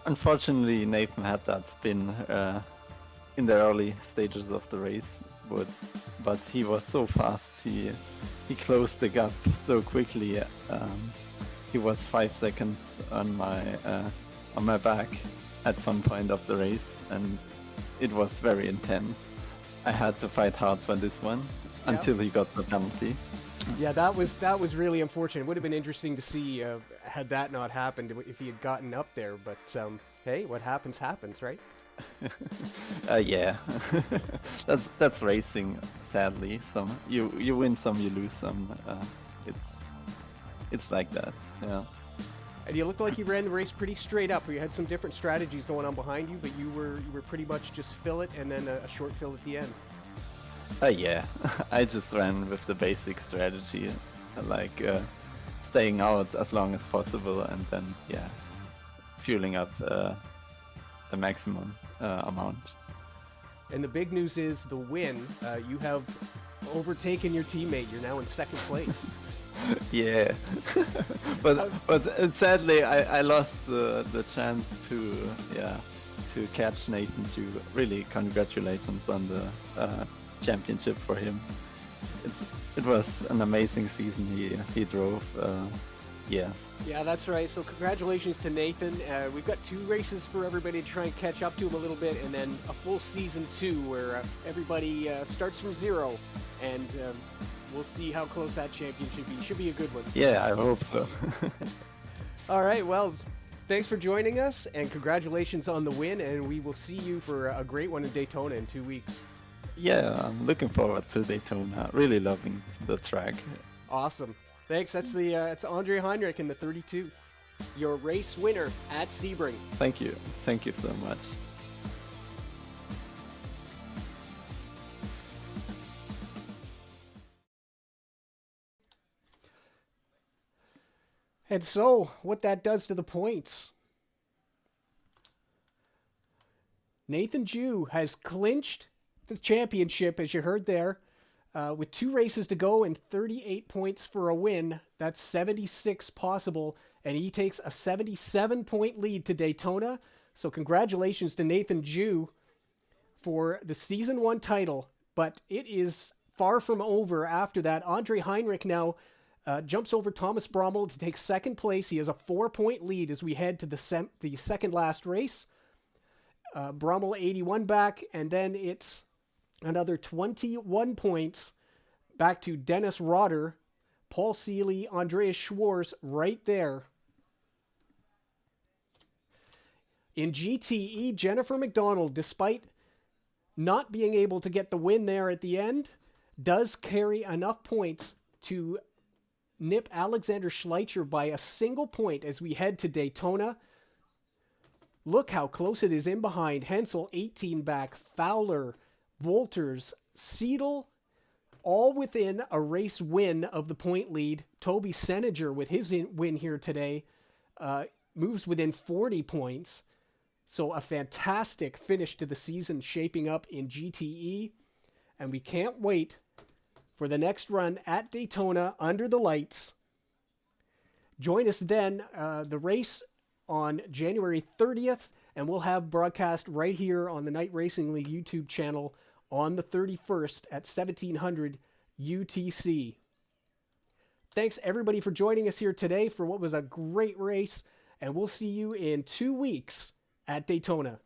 [SPEAKER 2] Unfortunately, Nathan had that spin in the early stages of the race, but he was so fast. He closed the gap so quickly. He was 5 seconds on my back at some point of the race, and it was very intense. I had to fight hard for this one until he got the penalty.
[SPEAKER 1] Yeah, that was really unfortunate. It would have been interesting to see had that not happened, if he had gotten up there. But hey, what happens, right?
[SPEAKER 2] Yeah, that's racing. Sadly, you win some, you lose some. it's like that. Yeah.
[SPEAKER 1] And you looked like you ran the race pretty straight up. You had some different strategies going on behind you, but you were pretty much just fill it and then a short fill at the end.
[SPEAKER 2] Yeah, I just ran with the basic strategy, like staying out as long as possible, and then fueling up the maximum amount.
[SPEAKER 1] And the big news is the win. You have overtaken your teammate. You're now in second place.
[SPEAKER 2] Yeah, but sadly I lost the chance to catch Nathan. To really congratulations on the championship for him. It was an amazing season he drove.
[SPEAKER 1] Yeah, that's right. So congratulations to Nathan. We've got 2 races for everybody to try and catch up to him a little bit, and then a full season 2 where everybody starts from zero, and we'll see how close that championship be. Should be a good one.
[SPEAKER 2] Yeah, I hope so.
[SPEAKER 1] All right, well, thanks for joining us, and congratulations on the win, and we will see you for a great one in Daytona in 2 weeks.
[SPEAKER 2] Yeah, I'm looking forward to Daytona. Really loving the track.
[SPEAKER 1] Awesome. Thanks. That's it's Andre Heinrich in the 32, your race winner at Sebring.
[SPEAKER 2] Thank you so much.
[SPEAKER 1] And so, what that does to the points. Nathan Jew has clinched the championship, as you heard there, with 2 races to go and 38 points for a win. That's 76 possible, and he takes a 77-point lead to Daytona. So congratulations to Nathan Jew for the Season 1 title, but it is far from over after that. Andre Heinrich now jumps over Thomas Brommel to take second place. He has a 4-point lead as we head to the second last race. Brommel 81 back, and then it's another 21 points back to Dennis Rotter, Paul Seeley, Andreas Schwarz right there. In GTE, Jennifer McDonald, despite not being able to get the win there at the end, does carry enough points to nip Alexander Schleicher by a single point as we head to Daytona. Look how close it is in behind. Hensel 18 back, Fowler, Wolters, Seidel, all within a race win of the point lead. Toby Seninger with his win here today moves within 40 points. So a fantastic finish to the season shaping up in GTE. And we can't wait for the next run at Daytona under the lights. Join us then, the race on January 30th, and we'll have broadcast right here on the Night Racing League YouTube channel on the 31st at 1700 UTC. Thanks everybody for joining us here today for what was a great race, and we'll see you in 2 weeks at Daytona.